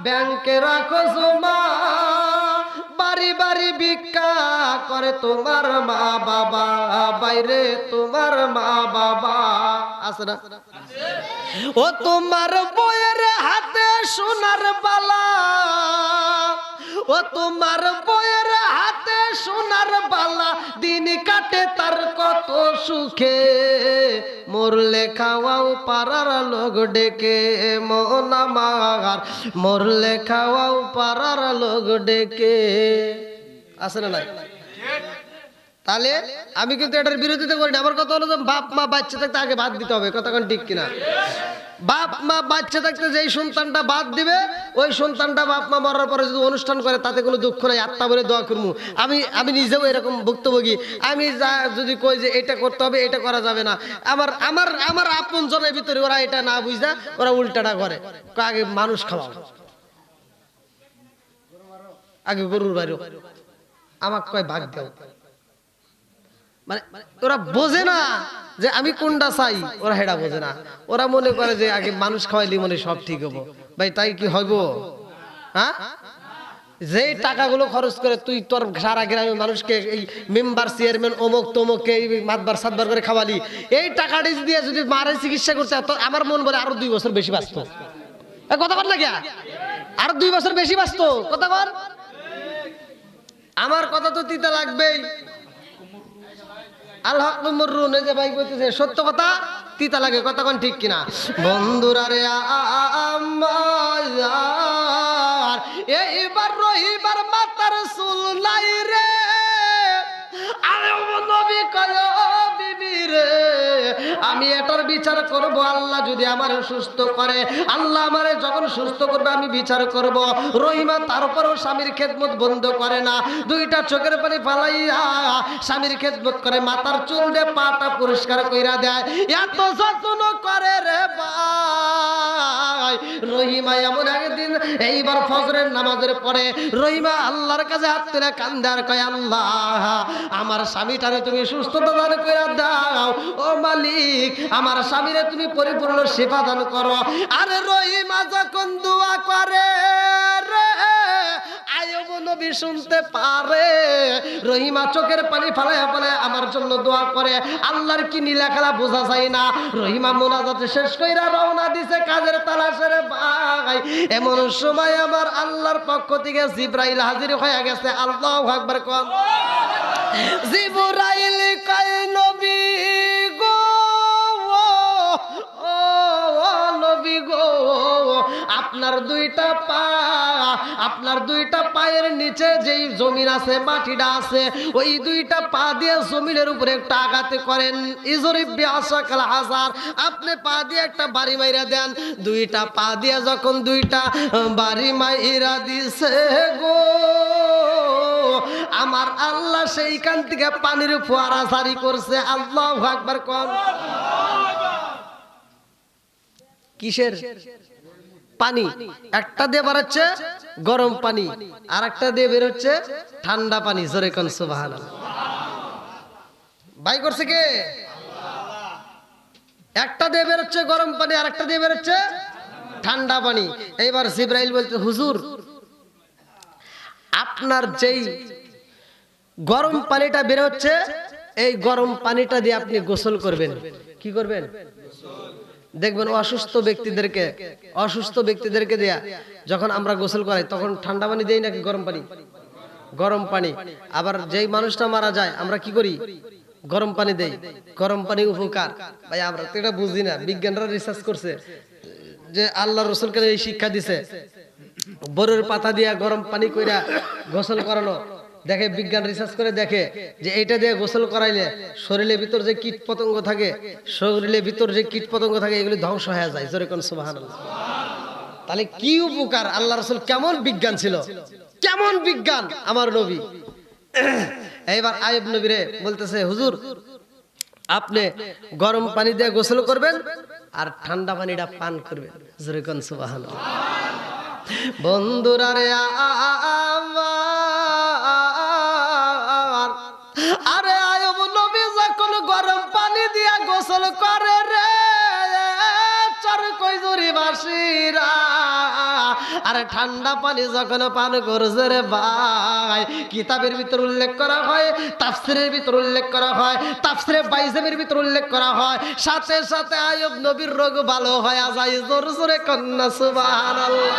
ব্যাংকে রাখো জমা, বাড়ি বাড়ি ভিক্ষা করে তোমার মা বাবা, বাইরে তোমার মা বাবা, আছে না? ও তোমার বইয়ের হাতে সোনার বালা, ও তোমার বইয়ের হাতে সোনার বালা, দিন কাটে তার কত সুখে, মরলে খাওয়াও পাড়ার লোক ডেকে মন আমার, মরলে খাওয়াও পাড়ার লোক ডেকে, আছে না নাই? তাহলে আমি কিন্তু এটার বিরোধিতা করি না। আমার কথা হলো যে বাপ মা বাচ্চা থাকতে আগে ভাত দিতে হবে, কথা কোন ঠিক কিনা? বাপ মা বাচ্চা থাকতে যেই সন্তানটা ভাত দিবে, ওই সন্তানটা বাপ মা মরার পরে যদি অনুষ্ঠান করে তাতে কোনো দুঃখ নাই, আত্মা বলে দোয়া করবো। আমি নিজেও এরকম ভুক্তভোগী। আমি যা যদি কই যে এটা করতে হবে, এটা করা যাবে না, আমার আমার আমার আপন জনের ভিতরে ওরা এটা না বুঝা ওরা উল্টাটা করে, আগে মানুষ খাওয়া, আগে গরুর বাইরে আমাকে কয় ভাগ দাও, মানে ওরা বোঝে না যে আমি কোনটা চাই, ওরা হেডা বোঝে না। ওরা মনে করে যে আগে মানুষ খাওয়াইলে মনে সব ঠিক হবো। ভাই তাই কি হইব? হ্যাঁ, যে টাকাগুলো খরচ করে তুই তোর সারা গ্রামের মানুষকে এই মেম্বার চেয়ারম্যান অমুক তমুককে মাতবার সাতবার করে খাওয়ালি, এই টাকাটি দিয়ে যদি মারে চিকিৎসা করছে, আমার মন বলে আরো 2 বছর বেশি বাঁচতো। কথা বল না কে? আরো 2 বছর বেশি বাঁচতো, কথা বল। আমার কথা তো তিতা লাগবেই। আল্লাহ যে ভাই বলতেছে সত্য কথা। তিতা লাগে, কথা কোন ঠিক কিনা? বন্ধুরা রে আমার এইবার রহিবার মাতার চুল নাই রে, নবী কয় বিবি রে আমি এটার বিচার করব, আল্লাহ যদি আমার সুস্থ করে, আল্লাহ আমারে যখন সুস্থ করবে আমি বিচার করব। রহিমা তারপরও স্বামীর খেদমত বন্ধ করে না, দুইটা চোখের পানি ফালাইয়া স্বামীর খেদমত করে, মাথার চুল দিয়ে পাটা পরিষ্কার কইরা দেয়, এত যত্ন করে রে ভাই। রহিমা এমন একদিন এইবার ফজরের নামাজের পরে রহিমা আল্লাহর কাছে হাত তুলে কান্দে আর কয়, আল্লাহ আমার স্বামীটারে তুমি সুস্থতা দান করে দাও, ও মালিক আমার স্বামীরে তুমি পরিপূর্ণ সেবা দান করো। আরে রহিমা যখন দোয়া করে রে আইয়ুব নবী শুনতে পারে, রহিমা চোখের পানি ফালায়া ফালায়া আমার জন্য দোয়া করে, আল্লাহর কি নীলা খেলা বোঝা যায় না। রহিমা মোনাজাত শেষ কইরা রওনা দিছে কাজের তালাশে রে ভাই। এমন সময় আমার আল্লাহর পক্ষ থেকে জিবরাইল হাজির হয়ে গেছে। আল্লাহু আকবার কোন। জিবরাইল কয় নবী গো, ও নবী গো, আপনার দুইটা পা, আপনার দুইটা পায়ের নিচে যেই জমিন আছে মাটিটা আছে, ওই দুইটা পা দিয়ে জমিনের উপরে একটা আঘাতে করেন। ইজরিব বিআসাকাল হাজার, আপনি পা দিয়ে একটা বাড়ি মাইরা দেন। দুইটা পা দিয়ে যখন দুইটা বাড়ি মাইরা দিছে গো, আমার আল্লাহ সেইখান থেকে পানির ফোয়ারা জারি করছে। আল্লাহু আকবার কোন। কিসের পানি? একটা দিয়ে বেরোচ্ছে গরম পানি, আর একটা দিয়ে বেরোচ্ছে ঠান্ডা পানি। জোরে কোন সুবহানাল্লাহ। ভাই করছে কে? একটা দিয়ে বেরোচ্ছে গরম পানি, আর একটা দিয়ে বেরোচ্ছে ঠান্ডা পানি। এইবার জিবরাইল বলতে, হুজুর আপনার যেই গরম পানিটা বেরোচ্ছে এই গরম পানিটা দিয়ে আপনি গোসল করবেন। কি করবেন? দেখবেন অসুস্থ ব্যক্তিদেরকে দেয়া যখন আমরা গোসল করাই তখন ঠান্ডা পানি দেই নাকি গরম পানি? গরম পানি। আবার যেই মানুষটা মারা যায় আমরা কি করি? গরম পানি দেই। গরম পানি উপকার। ভাই আমরা তো এটা বুঝি না, বিজ্ঞানরা রিসার্চ করছে যে আল্লাহ রাসূলকে এই শিক্ষা দিছে, বরের পাতা দিয়া গরম পানি কইরা গোসল করানো। দেখে বিজ্ঞান রিসার্চ করে দেখে যে এইটা দিয়ে গোসল করাইলে শরীরের ভিতর যে কীট পতঙ্গ থাকে, এগুলি ধ্বংস হয়ে যায়। জোরে কোন সুবহানাল্লাহ। তাহলে কি উপকার! আল্লাহ রাসূল কেমন বিজ্ঞান ছিল, কেমন বিজ্ঞান আমার নবী। এইবার আইয়ুব নবীরে বলতেছে, হুজুর আপনি গরম পানি দিয়ে গোসল করবেন আর ঠান্ডা পানিটা পান করবেন। জোরে কোন সুবহানাল্লাহ। বন্ধুরা রে আমার, আরে আইয়ুব নবী যখন গরম পানি দিয়া গোসল করে রে চরকইজুরি বাসীরা, আরে ঠান্ডা পানি যখন পান করছে রে ভাই, কিতাবের ভিতর উল্লেখ করা হয়, তাফসীরের ভিতর উল্লেখ করা হয়, তাফসীরে বাইজামের ভিতর উল্লেখ করা হয়, সাথে সাথে আইয়ুব নবীর রোগ ভালো হয়ে যায়। জোরে জোরে কন্যা সুবহানাল্লাহ।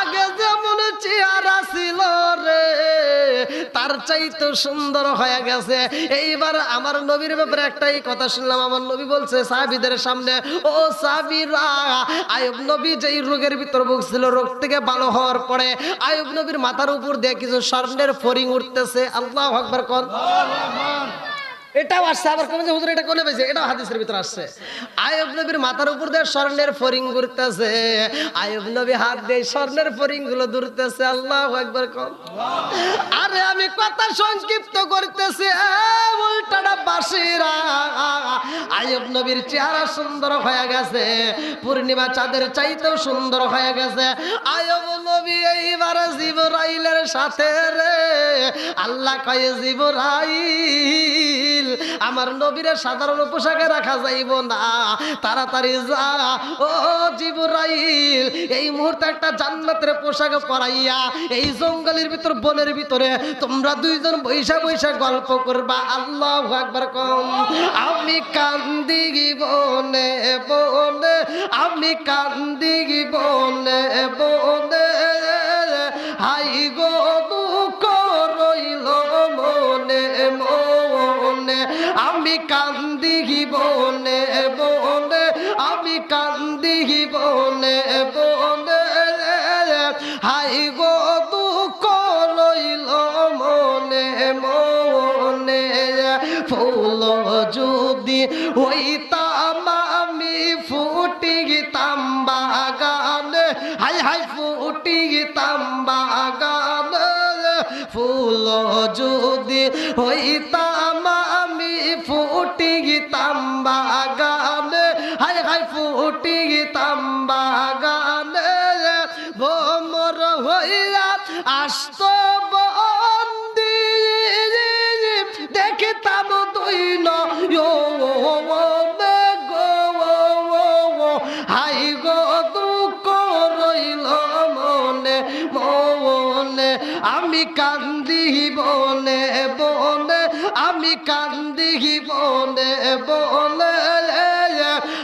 আগে যেমন চেহারা ছিল রে তার চাইতে সুন্দর হয়ে গেছে। এইবার আমার নবীর ব্যাপারে একটাই কথা শুনলাম, আমার নবী বলছে সাহাবীদের সামনে, ও সাহাবীরা, আইয়ুব নবী যেই রোগের ভিতর ভুগছিল, রোগ থেকে ভালো হওয়ার পরে আইয়ুব নবীর মাথার উপর দিয়ে কিছু স্বর্ণের ফড়িং উঠতেছে। আল্লাহু আকবার কোন। এটাও আসছে, আবার কোন যে হুজুর এটা কোনে পেয়েছে, এটাও হাদিসের ভিতর আসছে। আইয়ুব নবীর মাথার উপর দিয়ে স্বর্ণের ফড়িং ঘুরতেছে, আইয়ুব নবী হাত দিয়ে স্বর্ণের ফড়িং গুলো ধরতেছে। আল্লাহু আকবার কোন। আরে আমি কথা সংক্ষিপ্ত করতেছি, উল্টাটা বাসীরা, আইয়ুব নবীর চেহারা সুন্দর হয়ে গেছে, পূর্ণিমা চাঁদের চাইতেও সুন্দর হয়ে গেছে। আইয়ুব নবী এইবার জিবরাইলের সাথে রে আল্লাহ কয়, জিবরাইল আমার নবীরে সাধারণ পোশাকে রাখা যাইব না, তাড়াতাড়ি যা ও জিবরাইল, এই মুহূর্তে একটা জান্নাতের পোশাক পরাইয়া এই জঙ্গলের ভিতর বনের ভিতরে তোমরা দুইজন বৈশা বৈশা গল্প করবা। আল্লাহু আকবার কম। আমি কান্দি বনে বনে, আমি কান্দি বনে বনে, হাই গো দুঃখ রইল মনে মনে, আমি কান্দি বনে বনে। ফুল যদি হইতাম আমি ফুটিতাম বাগানে, হায় হায় ফুটিতাম বাগানে, ভ্রমর হইয়া আসত বন্দি, দেখিতাম দুই নয়নে গো, হাই গো দুঃখ রইল মনে মনে, আমি কান্দি বনে বনে, আমি কান্দি বনে বনে,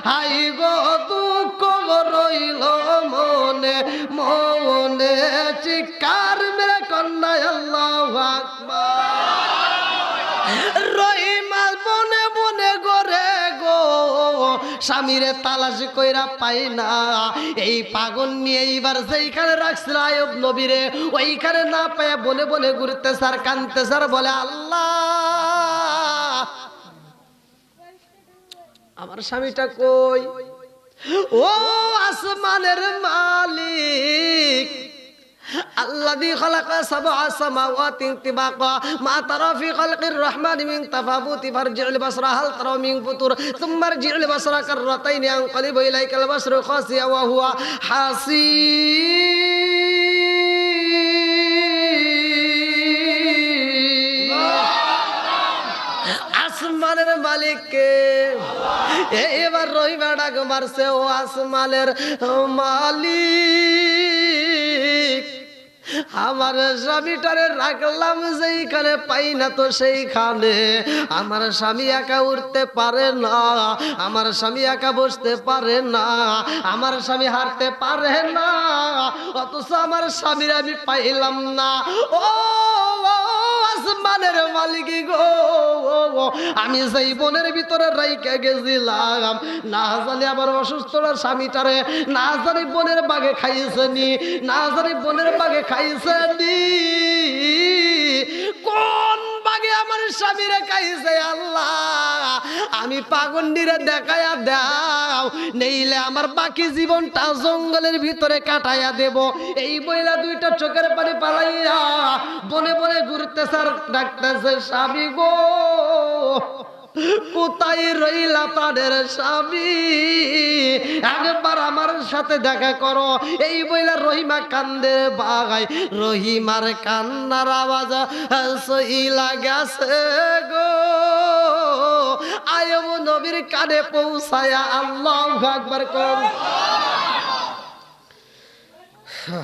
হাই গো দুঃখ রইল মনে মনে, চিৎকার মেরে কন্যা আল্লাহু আকবার। রহিমা বনে বনে গরে গো, স্বামীরে তালাশ কইরা পাই না, এই পাগল নিয়ে এইবার যেইখানে রাখছিল আয়ুব নবীরে, ওইখানে না পায় বনে বনে ঘুরতে সার কানতে সার, বলে আল্লাহ আমার স্বামীটা কই? ও আসমানের মালিক, الذي خلق سبع سماوات طباقا ما ترى في خلق الرحمن من تفاوت فارجع البصر هل ترى من فطور ثم ارجع البصر كرتين ينقلب إليك البصر خاسئا وهو حسير। আসমানের মালিককে এবার রহিমা ডাক মারছে, ও আসমানের মালিক, আমার স্বামীটারে রাখলাম যেইখানে পাই না তো সেইখানে, আমার স্বামী একা উঠতে পারে না, আমার স্বামী একা বসতে পারে না, আমার স্বামী হাঁটতে পারে না, অথচ আমার স্বামীর আমি পাইলাম না। ও আসমানের মালিক গো, আমি সেই বনের ভিতরে রাইখা গেছিলাম, না জানি আমার অসুস্থতার স্বামীটারে না জানি বনের বাঘে খাইছেনি, না জানি বনের বাঘে খাইছেনি, কোন বাঘে আমার স্বামীরে খাইছে আল্লাহ, আমি পাগন্ডিরে দেখাইয়া দাও, নেইলে আমার বাকি জীবনটা জঙ্গলের ভিতরে কাটাইয়া দেব। এই বইলা দুইটা চোখের পানি পালাইয়া বনে বনে ঘুরতে স্যার ডাকতেছে, স্বামী গো কোথায় রইলা তাদের স্বামী, একবার আমার সাথে দেখা করো। এই বইলা রহিমা কান্দে বাগাই, রহিমার কান্নার আওয়াজ সইলা গেছে গো আয়ব নবীর কানে পৌঁছায়া। আল্লাহু আকবার কর।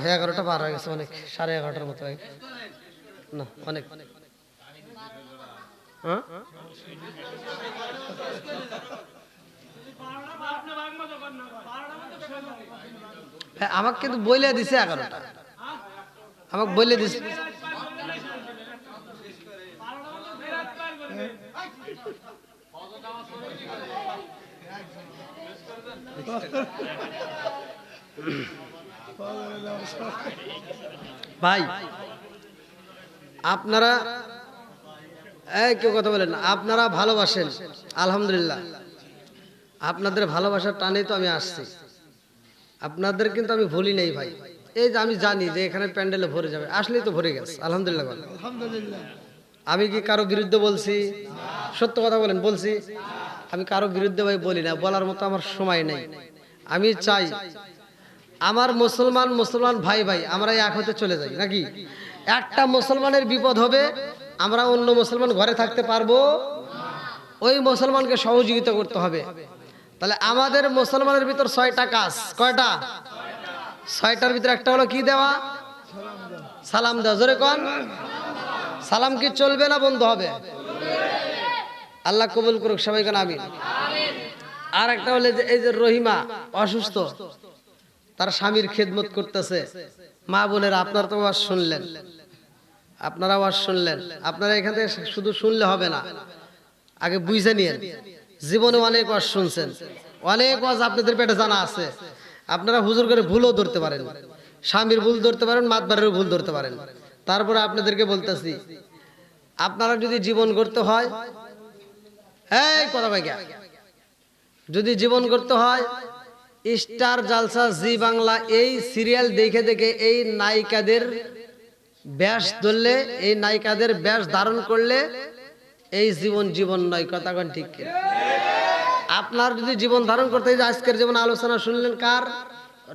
11টা পার হয়ে গেছে, অনেক 11:30টার মতো না, অনেক হ্যাঁ আমাকে কিন্তু বলে দিছে 11টা, আমাকে বলে দিছে। ভাই আপনারা কেউ কথা বলেন না, আপনারা ভালোবাসেন আলহামদুলিল্লাহ, আপনাদের ভালোবাসার টানেই তো আমি আসছি, আপনাদের কিন্তু আমি ভুলি নাই ভাই। এই যে আমি জানি যে এখানে প্যান্ডেলে ভরে যাবে, আসলেই তো ভরে গেছে আলহামদুলিল্লাহ। আমি কি কারো বিরুদ্ধে বলছি? সত্য কথা বলেন, বলছি? আমি কারো বিরুদ্ধে ভাই বলি না, বলার মতো আমার সময় নেই। আমি চাই আমার মুসলমান ভাই ভাই আমরা এক হতে চলে যাই, নাকি? একটা মুসলমানের বিপদ হবে, আমরা অন্য মুসলমান ঘরে থাকতে পারবো? ওই মুসলমানকে সহযোগিতা করতে হবে। তাহলে আমাদের মুসলমানের ভিতর 6টা কাজ। কয়টা? 6টার ভিতরে একটা হলো কি দেওয়া? সালাম দেওয়া। জোরে কোন? সালাম কি চলবে না বন্ধ হবে? আল্লাহ কবুল করুক, সবাই কোন আমিন। আর একটা হলো যে এই যে রহিমা অসুস্থ, তার স্বামীর খেদমত করতেছে। মা বোনেরা আপনারা তো ওয়াজ শুনলেন, আপনারা ওয়াজ শুনলেন, আপনারা এখান থেকে শুধু শুনলে হবে না, আগে বুঝে নিয়েন। জীবনে অনেক ওয়াজ শুনছেন, অনেক ওয়াজ আপনাদের পেটে জানা আছে। আপনারা হুজুর করে ভুলও ধরতে পারেন, স্বামীর ভুল ধরতে পারেন, মাতবারের ভুল ধরতে পারেন। তারপরে আপনাদেরকে বলতেছি, আপনারা যদি জীবন করতে হয়, এই কথা ভাই, যদি জীবন করতে হয় স্টার জালসা জি বাংলা এই সিরিয়াল দেখে দেখে এই নায়িকাদের ব্যাস ধরলে, এই নায়িকাদের ব্যাস ধারণ করলে এই জীবন জীবন নয়। কথা কোন ঠিক কি? আপনার যদি জীবন ধারণ করতে, আজকের যেমন আলোচনা শুনলেন কার?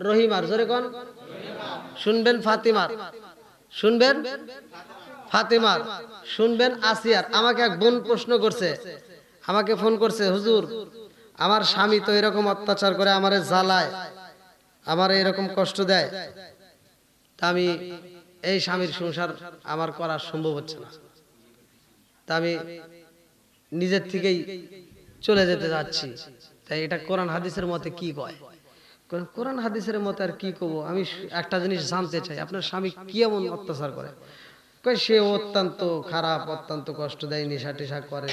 রহিমার। জোরে কোন? শুনবেন ফাতিমার, শুনবেন ফাতিমার, শুনবেন আসিয়ার। আমাকে এক বোন প্রশ্ন করছে, আমাকে ফোন করছে, হুজুর আমার স্বামী তো এরকম অত্যাচার করে, আমারে জ্বালায়, আমার এরকম কষ্ট দেয়, তা আমি এই স্বামীর সংসার আমার করা সম্ভব হচ্ছে না, তা আমি নিজের থেকেই চলে যেতে যাচ্ছি। তাই এটা কোরআন হাদিসের মতে কি কয়? কোরআন হাদিসের মতে আর কি কব, আমি একটা জিনিস জানতে চাই, আপনার স্বামী কি এমন অত্যাচার করে? কয় সে অত্যন্ত খারাপ, অত্যন্ত কষ্ট দেয়, নেশা টেশা করে।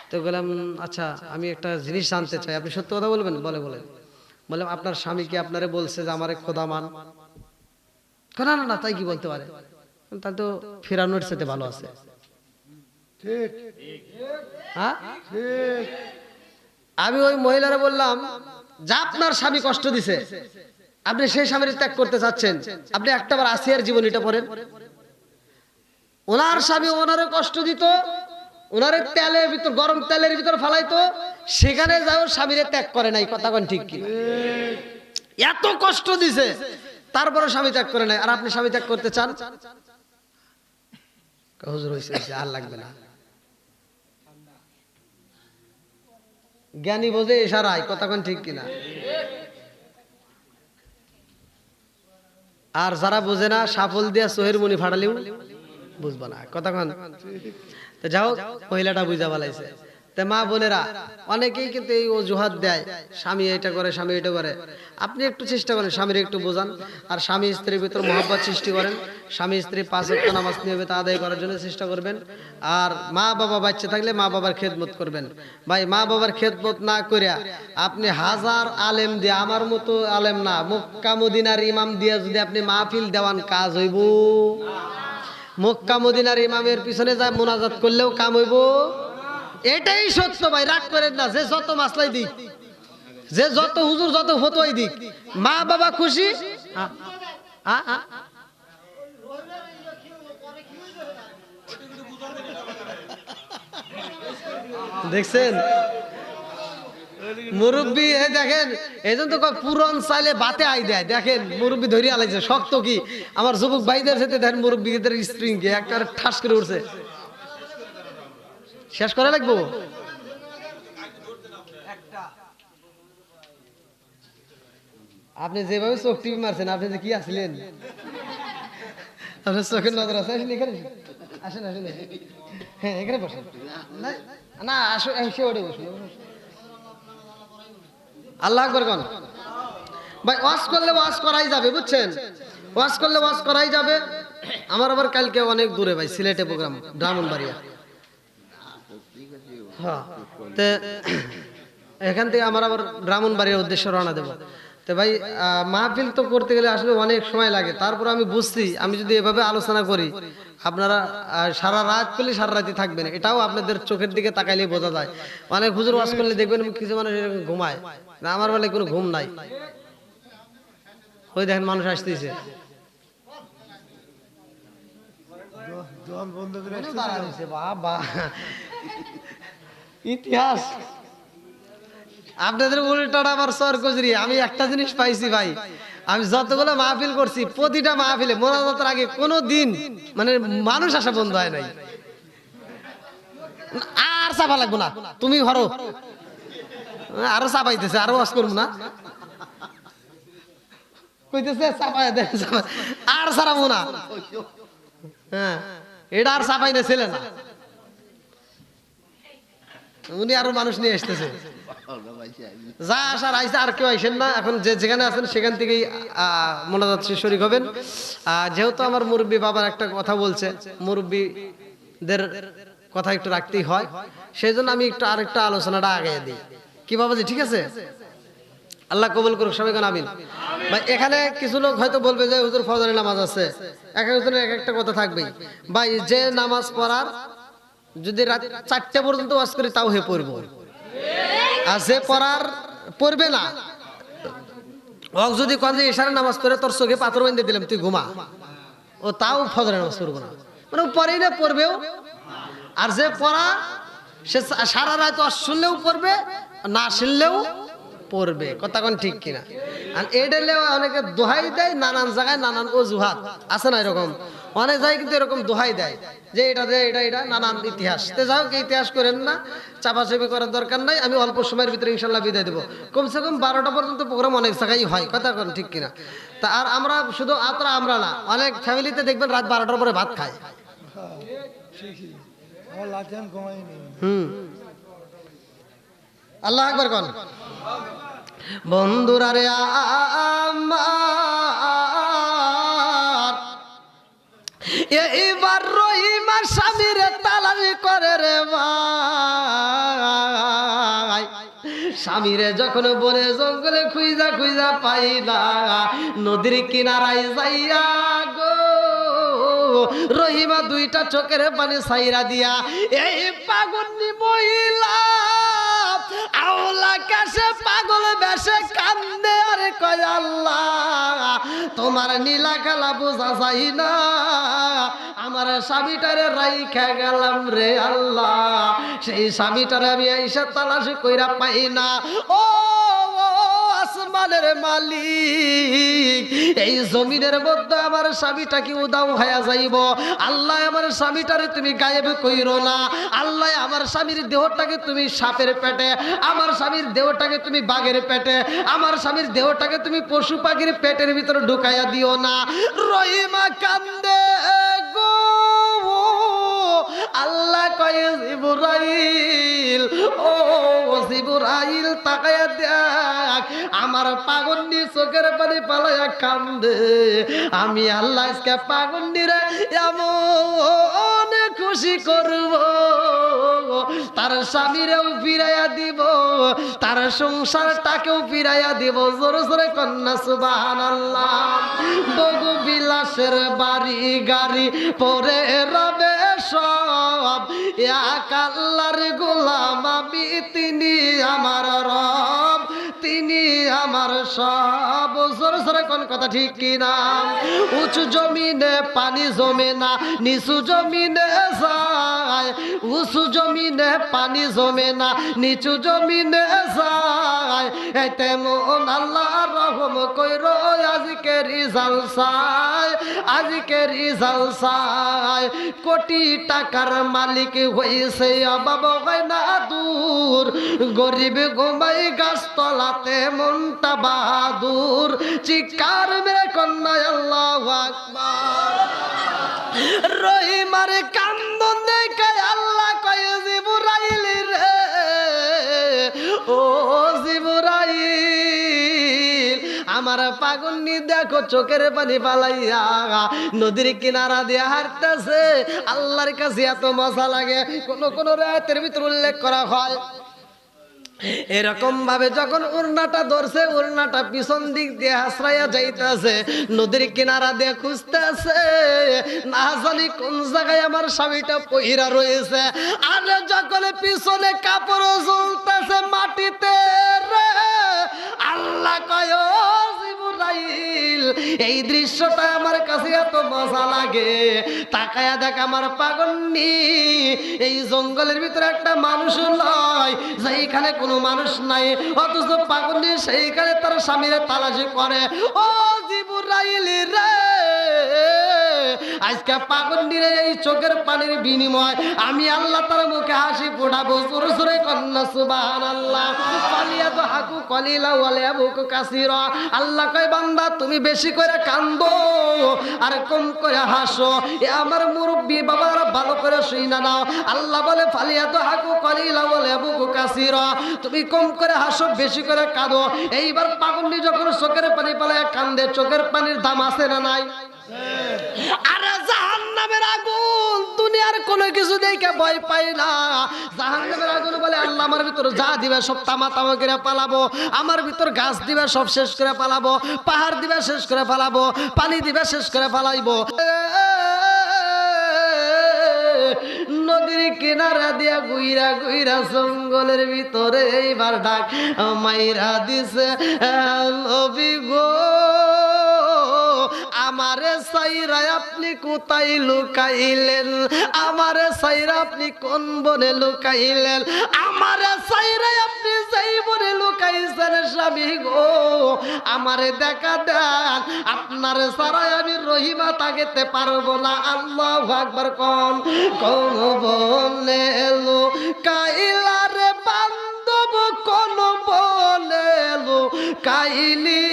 তো বললাম আচ্ছা আমি একটা জিনিস জানতে চাই, আপনি সত্য কথা বলবেন? বললাম আপনার স্বামী কি আপনারে বলছে যে আমারে খোদা মান? না না না, তাই কি বলতে পারে? তাহলে তো ফেরানোর সাথে ভালো আছে। হ্যাঁ, আমি ওই মহিলারা বললাম যা আপনার স্বামী কষ্ট দিছে, আপনি সেই স্বামীর ত্যাগ করতে চাচ্ছেন, আপনি একটাবার আসিয়ার জীবনীটা পড়েন। ওনার স্বামী ওনারে কষ্ট দিত, ওনারে তেলের ভিতর, গরম তেলের ভিতর ফালাইতো, সেখানে যাও স্বামীরে ত্যাগ করে নাই। কথা কোন ঠিক কি? এত কষ্ট দিছে তারপরে স্বামী ত্যাগ করে নাই, আর আপনি স্বামী ত্যাগ করতে চান? হুজুর হইছে আর লাগবে না, জ্ঞানী বোঝে ইশারায়। কথা কোন ঠিক কিনা? আর যারা বোঝে না, সাফল দিয়া সোহের মনি ফাটালিও বুঝবো না। কথা কোন? তো যাও, মহিলাটা বুঝা বলাইছে। তে মা বোনেরা অনেকেই কিন্তু এই অজুহাত দেয়, স্বামী এটা করে, স্বামী এটা করে। আপনি একটু চেষ্টা করেন, স্বামীর একটু বোঝান, আর স্বামী স্ত্রীর ভিতর মহব্বত সৃষ্টি করেন। স্বামী স্ত্রী 5 ওয়াক্ত নামাজ নিয়মিত আদায় করার জন্য চেষ্টা করবেন। আর মা বাবা বাচ্চা থাকলে মা বাবার খেদমত করবেন। ভাই মা বাবার খেদমত না করিয়া আপনি হাজার আলেম দিয়ে, আমার মতো আলেম না, মক্কা মদিনার ইমাম দিয়ে যদি আপনি মাহফিল দেওয়ান, কাজ হইব? মক্কা মদিনার ইমামের পিছনে যা মোনাজাত করলেও কাম হইব? এটাই সত্য ভাই, রাগ করেন না। যে যত মাসলাই দিক, যে যত হুজুর যত ফতোয়াই দিক, মা বাবা খুশি। দেখছেন মুরব্বী, দেখেন এই জন্য তো পুরন চাইলে বাতে আই দেয়। দেখেন মুরব্বী ধরিয়ে আলাইছে, শক্ত কি আমার যুবক ভাইদের সাথে দেখেন মুরব্বীদের স্প্রিং কে একটা ঠাস করে উঠছে। শেষ করা লাগবো। আপনি যেভাবে চোখ টিপি মারছেন, আপনি যে কি আসলেন, আপনার চোখের নজর আছে। আসেন এখানে, আসেন আসেন, হ্যাঁ এখানে বসেন। না আসো, এসে ওঠে বসুন। আল্লাহ আকবার কোন? ভাই ওয়াজ করলে ওয়াজ করাই যাবে, বুঝছেন? ওয়াজ করলে ওয়াজ করাই যাবে। আমার আবার কালকে অনেক দূরে ভাই, সিলেটে প্রোগ্রাম, ব্রাহ্মণবাড়িয়া। হ্যাঁ, তো এখান থেকে আমার আবার ব্রাহ্মণবাড়িয়ার উদ্দেশ্যে রওনা দেবো। তো ভাই মাহফিল তো করতে গেলে আসলে অনেক সময় লাগে। তারপর আমি বুঝছি, আমি যদি এভাবে আলোচনা করি, আপনারা সারা রাত করলে সারা রাতই থাকবেন। এটাও আপনাদের চোখের দিকে তাকাইলে বোঝা যায়। অনেক হুজুর ওয়াজ করলে দেখবেন কিছু মানুষ এরকম ঘুমায় না, আমার বেলায় কোনো ঘুম নাই। ওই দেখেন মানুষ আসতেছে, বাবা ইতিহাস আপনাদের উল্টাটা আবার সরকজরি। আমি একটা জিনিস পাইছি ভাই, আমি যতগুলো মাহফিল করছি, প্রতিটা মাহফিলে মোনাজাতের আগে কোনো দিন মানে মানুষ আসা বন্ধ হয় নাই। আর চাপা লাগবো না, তুমি হরো, আরো চাপাইতেছে, আরো ওয়াজ করবো না কইতেছে, চাপাই দেন, আর চাপাবো না। হ্যাঁ, এটা আর চাপাই না, ছেলে না, উনি আরো মানুষ নিয়ে আসতেছে। যা আসার আইসা, আর কেউ আইসেন না। এখন যে যেখানে আছেন সেখান থেকেই মোনাজাত শরীক হবেন। যেহেতু আমার মুরব্বী বাবার একটা কথা বলছে, মুরব্বীদের কথা একটু রাখতেই হয়, সেই জন্য আমি একটু আরেকটা আলোচনাটা আগে দিই। কি বাবাজি, ঠিক আছে? আল্লাহ কবুল করুক, সবাই কোন আমিন। ভাই এখানে কিছু লোক হয়তো বলবে যে হুজুর ফজরের নামাজ আছে, এক একজনের এক একটা কথা থাকবেই। ভাই যে নামাজ পড়ার, যদি রাত 4টা পর্যন্ত ওয়াজ করি তাও হে পড়বো, আর যে পড়ার পড়বে না, ও যদি কন যে ইশারা নামাজ পড়ে তোর চোখে পাথর বেঁধে দিলাম, তুই ঘুমা, ও তাও ফজরের নামাজ পড়বো না, মানে পড়েই না, পড়বেও। আর যে পড়া সে সারা রাত শুনলেও পড়বে, না শুনলেও পড়বে। কথা কোন ঠিক কিনা? আর এডেলে অনেকে দোহাই দেয়, নানান জায়গায় নানান অজুহাত আছে না, এরকম অনেক জায়গায় কিন্তু এরকম দোহাই দেয় যে এটা দে এটা নানান ইতিহাস। তো যাই হোক, ইতিহাস করেন না, চাপাচাপি করার দরকার নাই। আমি অল্প সময়ের ভিতরে ইনশাল্লাহ বিদায় দেবো। কমসে কম 12টা পর্যন্ত প্রোগ্রাম অনেক জায়গায় হয়। কথা কোন ঠিক কিনা? তা আর আমরা শুধু আমরা না, অনেক ফ্যামিলিতে দেখবেন রাত 12টার পরে ভাত খায়। আল্লাহ আকবার কোন। বন্ধুরা রে আমার, এইবার রহিমা স্বামীর তালাশ করে রে ভাই। স্বামীরে যখন বনে জঙ্গলে খুঁজা খুঁজা পাই না, নদীর কিনারায় যাইয়া গো রহিমা দুইটা চোখের পানি ছাইরা দিয়া এই পাগলনি মহিলা আওলা কাছে পাগল বেশে কান্দে আর কয় আল্লাহ তোমার নীলা খেলা বোঝা যায় না, আমার স্বামীটারে রাইখা গেলাম রে আল্লাহ, সেই স্বামীটারে আমি আইসা তালাশ কইরা পাই না। ও আসমানের মালিক, এই জমিনের মধ্যে আমার স্বামীটা কি উদাও হয়ে যাইব? আল্লাহ আমার স্বামীটারে তুমি গায়েব কইরো না। আল্লাহ আমার স্বামীর দেহটাকে তুমি সাপের পেটে, আমার স্বামীর দেহটাকে তুমি বাঘের পেটে, আমার স্বামীর দেহটাকে তুমি পশু পাখির পেটের ভিতরে ঢুকাইয়া দিও না। রহিমা কান্দে গো, আল্লাহ কয় জিবরাইল, ও জিবরাইল তাকায়া দেখ, আমার পাগন্ডি চোখের পানি পালাইয়া কান্দে। আমি আল্লাহ আজকে পাগন্ডিরে এমন খুশি করব, তার স্বামীরেও ফিরাইয়া দিব, তার সংসারটাকেও ফিরাইয়া দিব। জোরে জোরে কন্যা সুবহানাল্লাহ। বহু বিলাসের বাড়ি গাড়ি পরে রবে সব, এক আল্লাহর গোলাম আমি, তিনি আমার রব, তিনি আমার সব। জোরে জোরে কোন কথা ঠিক কিনা? উঁচু জমিনে পানি জমে না, নিচু জমিনে যায়, উঁচু জমিনে পানি জমে না, নিচু জমিনে যায়। তেমন আল্লাহ রহম কইরো আজকে রিজাল চাই, আজকে রিজাল চাই। কোটি টাকার মালিক হয়েছে অভাব হয় না দূর, গরিব ঘুমাই গাছতলাতে মনটা বাহাদুর। চিৎকার মেরে কন্যা আল্লাহু আকবার। রহিমার কান্দন দেখে আল্লাহ কয় জিবরাইল রে, ও জিবরাইল, আমার পাগলনি দেখো চোখের পানি পালাইয়া নদীর কিনারা দিয়ে হাঁটতেছে। আল্লাহর কাছে এত মজা লাগে। কোন কোন রাতের ভিতর উল্লেখ করা হয় এরকম ভাবে যখন উড়নাটা ধরছে, উড়নাটা পিছন দিক দিয়ে হাসরাইয়া যাইতেছে, নদীর কিনারা দিয়ে খুঁজতেছে, না জানি কোন জায়গায় আমার স্বামীটা পইরা রয়েছে। আর যখন পিছনে কাপড় ঝুলতেছে মাটিতে রে, আল্লাহ কয় জিবরাইল, এই দৃশ্যটা আমার কাছে এত মজা লাগে। তাকায়া দেখ আমার পাগলনি, এই জঙ্গলের ভিতরে একটা মানুষ নয় যেখানে কোনো মানুষ নাই, অথচ পাগলনি সেইখানে তার স্বামীরা তালাশি করে। ও জিবরাইল রে, আজকে পাগলনির এই চোখের পানির বিনিময় আমি আল্লাহ তার মুখে হাসি ফোটাবো। জোরে জোরে কন্যা সুবহানাল্লাহ। ফালিয়াতু হাকু কলিলা ওয়ালিয়াবুকু কাসীরা। আল্লাহ কয় বান্দা তুমি বেশি করে কান্দো আর কম করে হাসো। এ আমার মুরব্বি বাবারা ভালো করে শুইনা নাও। আল্লাহ বলে ফালিয়াতু হাকু কলিলা ওয়ালিয়াবুকু কাসীরা, তুমি কম করে হাসো, বেশি করে কাঁদো। এইবার পাগলনি যখন চোখের পানি পালায় কান্দে, চোখের পানির দাম আছে না নাই? আরে জাহান্নামের আগুন দুনিয়ার কোনো কিছু দেখে ভয় পাই না। জাহান্নামের আগুন বলে আল্লাহ আমার ভিতর যা দিবে সব তামা তামা করে পালাবো, আমার ভিতর গাছ দিবে সব শেষ করে পালাবো, পাহাড় দিবে শেষ করে পালাবো, পানি দিবে শেষ করে পালাইবো। নদীর কিনারা দিয়া গুইরা গুইরা জঙ্গলের ভিতরে এইবার ডাক মাইরা দিছে, নবী গো আমারে সাইরা আপনি কোথায় লুকাইলেন, আমারে সাইরা আপনি কোন বনে লুকাইলেন, আমারে সাইরা আপনি যেই বনে লুকাইছেন স্বামী গো আমারে দেখা দেন, আপনার সারাই আমি রহিমা তাকেতে পারবো না। আল্লাহু আকবার। কোন বনে লুকাইলা রে বান্ধব, কোন বনে লুকাইলি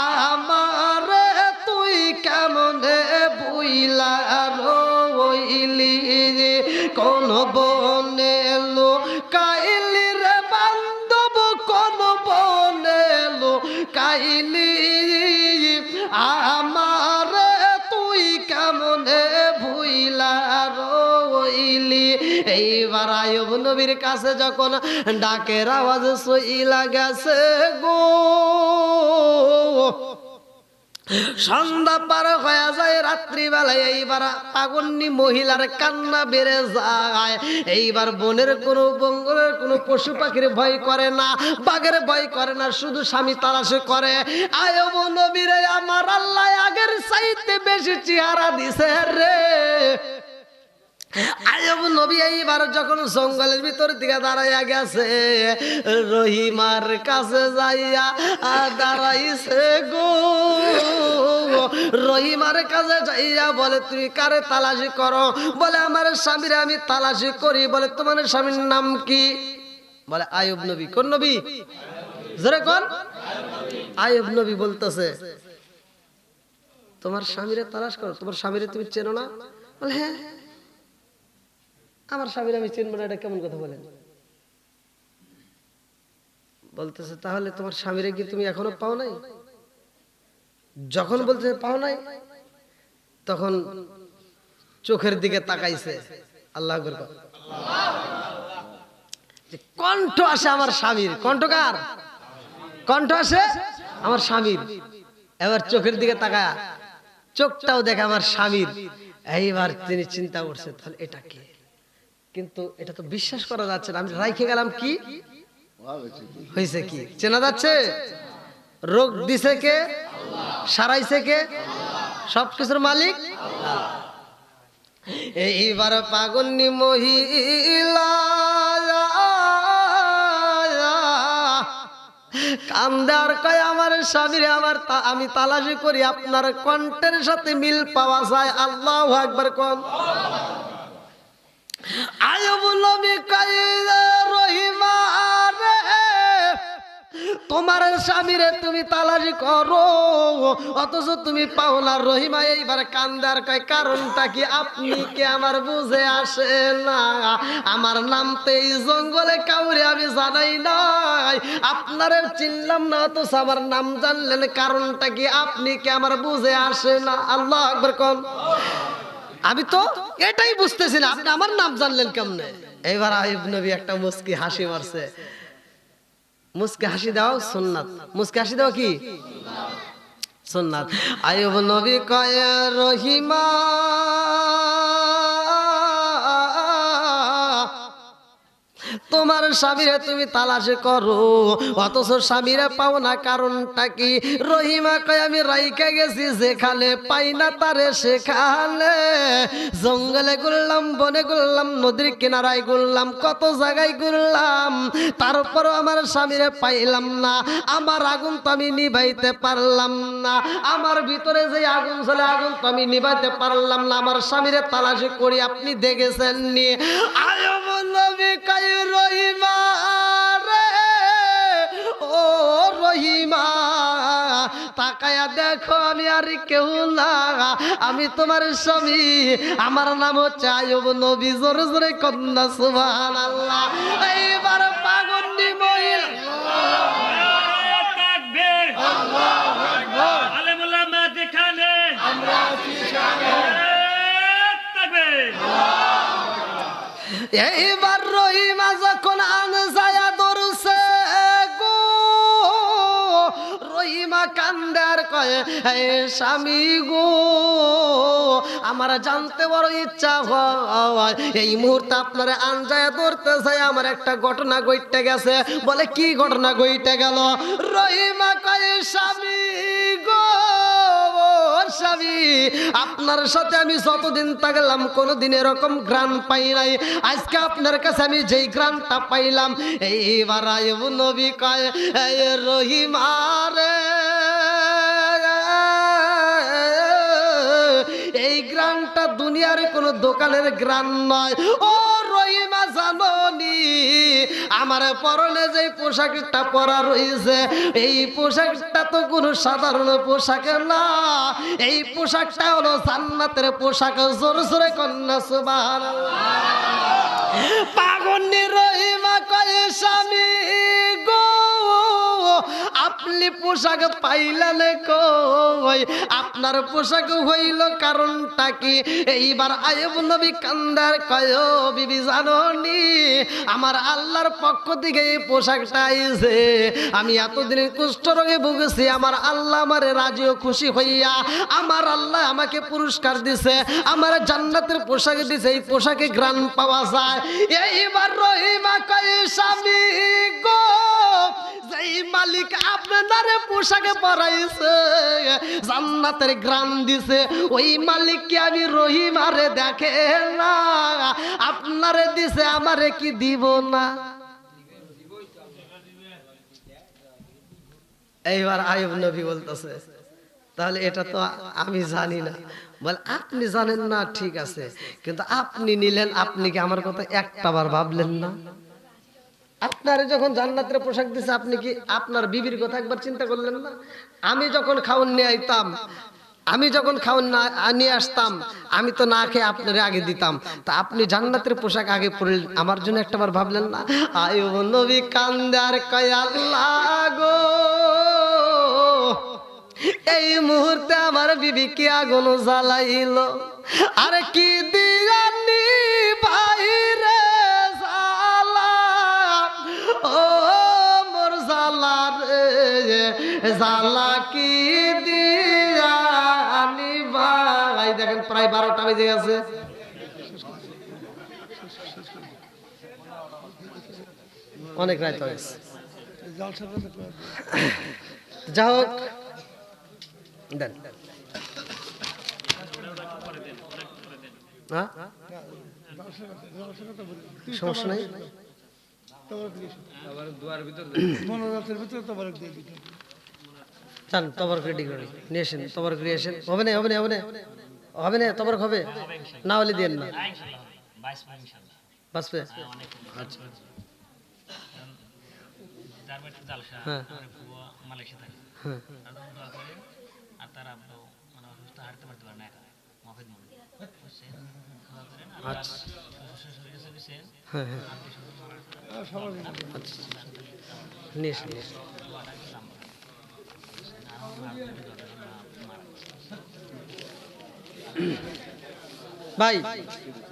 আমারে তুই কেমনে বুইলা রইলি, কোন বনে লুকাইলি রে বান্ধব, কোন বনে লুকাইলি আমারে তুই কেমনে ভুইলা রইলি। এইবার আইয়ুব নবীর কাছে যখন ডাকের আওয়াজ সইলা গেছে গো, সন্ধ্যা পার হয়ে যায়, রাত্রিবেলায় এইবার পাগন্নি মহিলার কান্না বেড়ে যায়। এইবার বনের কোনো বঙ্গলের কোনো পশু পাখির ভয় করে না, বাঘের ভয় করে না, শুধু স্বামী তালাশে করে। আইয়ুব নবীরে আমার আল্লাহ আগের চাইতে বেশি চেহারা দিছে রে। আইয়ুব নবী এইবার যখন জঙ্গলের ভিতর দিকে দাঁড়াইয়া গেছে, রহিমার কাছে যাইয়া দাঁড়াইছে গো, রহিমার কাছে যাইয়া বলে তুমি কারে তালাশি করো? বলে আমার স্বামীরে আমি তালাশি করি। বলে তোমার স্বামীর নাম কি? বলে আইয়ুব নবী। কোন নবী? জোরে কোন? আইয়ুব নবী বলতেছে তোমার স্বামীরে তালাশ করো, তোমার স্বামীরে তুমি চেনো না? বলে হ্যাঁ আমার স্বামীর আমি চিনব না, এটা কেমন কথা বলেন? বলতেছে তাহলে তোমার স্বামীরে কি তুমি এখনো পাও নাই? যখন বলতে পাও নাই তখন চোখের দিকে তাকাইছে, আল্লাহু আকবার, কণ্ঠ আসে আমার স্বামীর। কণ্ঠ কার? কণ্ঠ আসে আমার স্বামীর। এবার চোখের দিকে তাকায়, চোখটাও দেখে আমার স্বামীর। এইবার তিনি চিন্তা করছে তাহলে এটা কে? কিন্তু এটা তো বিশ্বাস করা যাচ্ছে না, আমি রাইখে গেলাম কি হয়েছে, কি চেনা যাচ্ছে? রোগ দিছে কে? সারাইছে কে? সবকিছুর মালিক। এইবার পাগন্নি মহিলা কান্দার কয় আমার স্বামীরে আমার আমি তালাশি করি, আপনার কণ্ঠের সাথে মিল পাওয়া যায়। আল্লাহু আকবার। কোন আইয়ুব নবী কয় রহিমা রে তোমার স্বামীরে তুমি তালাশি করো অথচ তুমি পাও না। রহিমা এইবার কান্দার কয় কারণটা কি? আপনি কি আমার বুঝে আসে না? আমার নাম তো এই জঙ্গলে কাউরে আমি জানাই নাই, আপনারে চিনলাম না অথচ আমার নাম জানলেন, কারণটা কি? আপনি কি আমার বুঝে আসে না? আল্লাহু আকবার। কোন আমি তো এটাই বুঝতেছি না, আপনি আমার নাম জানলেন কেমনে? এইবার আইয়ুব নবী একটা মুস্কি হাসি মারছে। মুস্কি হাসি দাও সুন্নাত, মুস্কি হাসি দাও কি সুন্নাত। আইয়ুব নবী কয় রহিমা তোমার স্বামীরে তুমি তালাশে করো অথচ স্বামীরে পাও না, কারণটা কি? রহিমা কয় আমি রাইখা গেছি যেখানে পাই না তারে সেখানে, জঙ্গলে ঘুরলাম, বনে ঘুরলাম, নদীর কিনারায় ঘুরলাম, কত জায়গায় ঘুরলাম, তারপরও আমার স্বামীরে পাইলাম না। আমার আগুন তো আমি নিভাইতে পারলাম না, আমার ভিতরে যে আগুন ছিল আগুন তো আমি নিভাইতে পারলাম না, আমার স্বামীরে তালাশি করি, আপনি দেখেছেন নি? আইয়ুব নবী কয় রহিমা রে ও রহিমা তাকায়া দেখো আমি আর কেউ না, আমি তোমার স্বামী, আমার নাম হচ্ছে আইয়ুব নবী। জোরে জোরে কন্যা সুবহানাল্লাহ। এইবার পাগন্ডি মহিলা তাকবীর, আল্লাহু আকবার, আলেম উলামা যেখানে আমরা সেখানে তাকবীর। এইবার রহিমা যখন আনজায়া ধরছে গো, রহিমা কান্দার কয় হে স্বামী গো আমার জানতে বড় ইচ্ছা হয়, এই মুহূর্তে আপনারা আনজায়া ধরতে চাই, আমার একটা ঘটনা ঘটে গেছে। বলে কি ঘটনা ঘটে গেল? রহিমা কয় স্বামী গো স্বামী, আপনার সাথে আমি যতদিন থাকলাম কোনোদিন এরকম ঘ্রাণ পাই নাই, আজকে আপনার কাছে আমি যেই ঘ্রাণটা পাইলাম, এইবার আইব নবী কয় রহিমা রে, এই গ্রানটা দুনিয়ার কোন দোকানের গ্রান নয়। ও রহিমা জানোনি, আমার পরনে যে পোশাকটা পরা রয়েছে, এই পোশাকটা তো কোনো সাধারণ পোশাক না, এই পোশাকটা হলো জান্নাতের পোশাক। জোরে জোরে কন্যা সুবহানাল্লাহ। পাগন্নি রহিমা কয় স্বামী গো, আপনি পোশাক পাইলেন কই, আপনার পোশাক হইল কারণটা কি? এইবার আইব নবী কান্দার কয় বিবি জানোনি, আমার আল্লাহর পক্ষ থেকে এই পোশাকটা আইছে, আমি এতদিন কুষ্ঠ রোগে ভুগেছি, আমার আল্লাহ আমারে রাজি ও খুশি হইয়া আমার আল্লাহ আমাকে পুরস্কার দিছে, আমার জান্নাতের পোশাক দিছে, এই পোশাকে ঘ্রাণ পাওয়া যায়। এইবার রহিমা কয় স্বামী গো, যেই মালিক আপনার পোশাকে পরাইছে, জান্নাতের ঘ্রাণ দিছে, ওই মালিককে আমি রহিমারে দেখে না, আপনারে দিছে আমারে কি দিব না? এইবার আইব নবী বলতেছে, তাহলে এটা তো আমি জানি না। বল আপনি জানেন না, ঠিক আছে, কিন্তু আপনি নিলেন, আপনি কি আমার কথা একটাবার ভাবলেন না? আপনার যখন জান্নাতের পোশাক দিছে, আপনি কি আপনার বিবির কথা একবার চিন্তা করলেন না? আমি যখন খাওন নিয়ে আইতাম, আমি যখন খাওন নিয়ে আসতাম, আমি তো না খেয়ে আপনারে আগে দিতাম, তা আপনি জান্নাতের পোশাক আগে পরলেন, আমার জন্য একটাবার ভাবলেন না? আয়ো নবী কান্দার কয় আল্লাহ গো, এই মুহূর্তে আমার বিবি কি আগুন জ্বালাইল, আর কি দিয়ানি বাইরে জ্বালা, ও মোর জ্বালা রে জ্বালা কি দিয়ানি ভাই। দেখেন প্রায় 12টা বেজে গেছে, অনেক রাত হয়েছে। যা হোক, দেন সমস্যা নাই, চান তবরক রেডি করে নিয়ে এসেন, তবরক নিয়ে এসেন। হবে না, হবে না, হবে না, হবে না, তবরক হবে না হলে দিয়েন না, বাঁচবে। আচ্ছা হ্যাঁ হ্যাঁ, আচ্ছা হ্যাঁ হ্যাঁ, আচ্ছা নিয়ে এসেন, নিয়ে এসেন। ভাই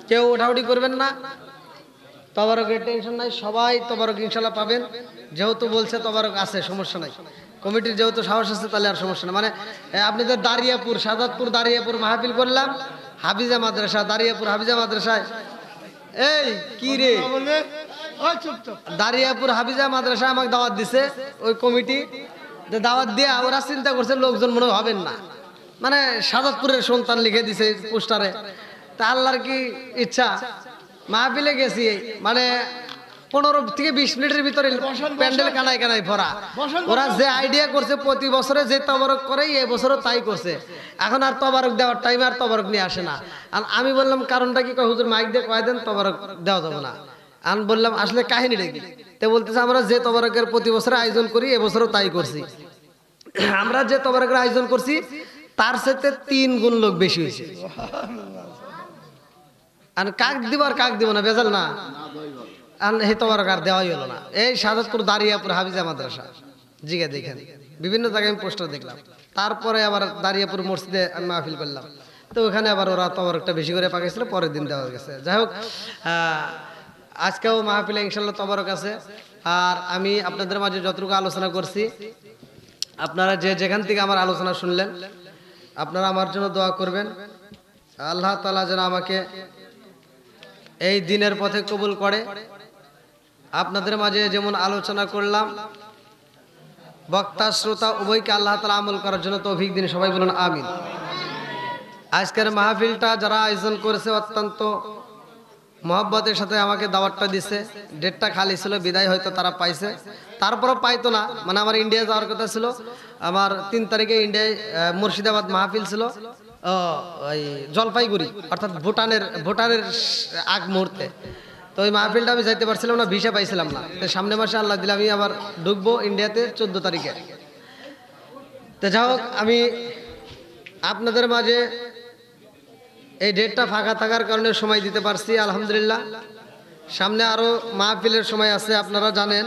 কেউ ওঠাউঠি করবেন না, তবারকের টেনশন নাই, সবাই তবারক ইনশাল্লাহ পাবেন, যেহেতু বলছে তবারক আছে, সমস্যা নাই, কমিটির যেহেতু সাহস আছে তাহলে আর সমস্যা নেই। মানে আপনাদের দাঁড়িয়াপুর, সাদাতপুর দাঁড়িয়াপুর মাহফিল করলাম, হাফিজা মাদ্রাসা, দাঁড়িয়াপুর হাফিজা মাদ্রাসায়, এই কি রে, দাঁড়িয়াপুর হাফিজা মাদ্রাসা আমাকে দাওয়াত দিছে, ওই কমিটি দাওয়াত দিয়ে ওরা চিন্তা করছে লোকজন মনে হবেন না, মানে সাদাতপুরের সন্তান লিখে দিছে পোস্টারে, তা আল্লাহর কি ইচ্ছা, মাহফিলে গেছি, মানে 15 থেকে 20 মিনিটের ভিতরে প্যান্ডেল কানায় কানায় ভরা। ওরা যে আইডিয়া করছে প্রতি বছরে যে তবারক করে, এই বছরও তাই করছে, এখন আর তবারক দেওয়ার টাইম আর তবারক নিয়ে আসে না। আর আমি বললাম কারণটা কি, কয় হুজুর মাইক দিয়ে কয় দেন তবারক দেওয়া যাবে না। আমি বললাম আসলে কাহিনীটা কি, তো বলতেছে আমরা যে তবারকের প্রতি বছরে আয়োজন করি এবছরও তাই করছি, আমরা যে তবারকের আয়োজন করছি তার সাথে 3 গুণ লোক বেশি হয়েছে। আর কাক দিব আর কাক দিব না, বেজাল না, আর হে তবারক আর দেওয়াই হলো না। এই সাদাতপুর দাঁড়িয়াপুর হাফিজা মাদ্রাসা জিগে দেখেন, বিভিন্ন জায়গায় আমি পোস্টার দেখলাম। তারপরে আবার দাঁড়িয়াপুর মসজিদে আমি মাহফিল করলাম, তো ওখানে আবার ওরা তবারকটা বেশি করে পাকাইছিল, পরের দিন দেওয়া গেছে। যাই হোক, আজকেও মাহফিলে ইনশাল্লাহ তবারক আছে। আর আমি আপনাদের মাঝে যতটুকু আলোচনা করছি, আপনারা যে যেখান থেকে আমার আলোচনা শুনলেন, আপনারা আমার জন্য দোয়া করবেন, আল্লাহ তাআলা যেন আমাকে এই দিনের পথে কবুল করে। আপনাদের মাঝে যেমন আলোচনা করলাম, বক্তা শ্রোতা উভয়কে আল্লাহ তাআলা আমল করার জন্য তৌফিক দিন, সবাই বলুন আমিন। আজকের মাহফিলটা যারা আয়োজন করেছে অত্যন্ত মহব্বতের সাথে আমাকে দাওয়াতটা দিছে। ডেটটা খালি ছিল, বিদায় হয়তো তারা পাইছে, তারপরও পাইতো না। মানে আমার ইন্ডিয়া যাওয়ার কথা ছিল, আমার 3 তারিখে ইন্ডিয়ায় মুর্শিদাবাদ মাহফিল ছিল, ওই জলপাইগুড়ি অর্থাৎ ভুটানের আগ মুহূর্তে। তো ওই মাহফিলটা আমি যাইতে পারছিলাম না, ভিসা পাইছিলাম না। তো সামনে মাসে আল্লাহ দিলে আমি আবার ঢুকবো ইন্ডিয়াতে 14 তারিখে। তো যাই হোক, আমি আপনাদের মাঝে এই ডেটটা ফাঁকা থাকার কারণে সময় দিতে পারছি, আলহামদুলিল্লাহ। সামনে আরও মাহফিলের সময় আছে, আপনারা জানেন।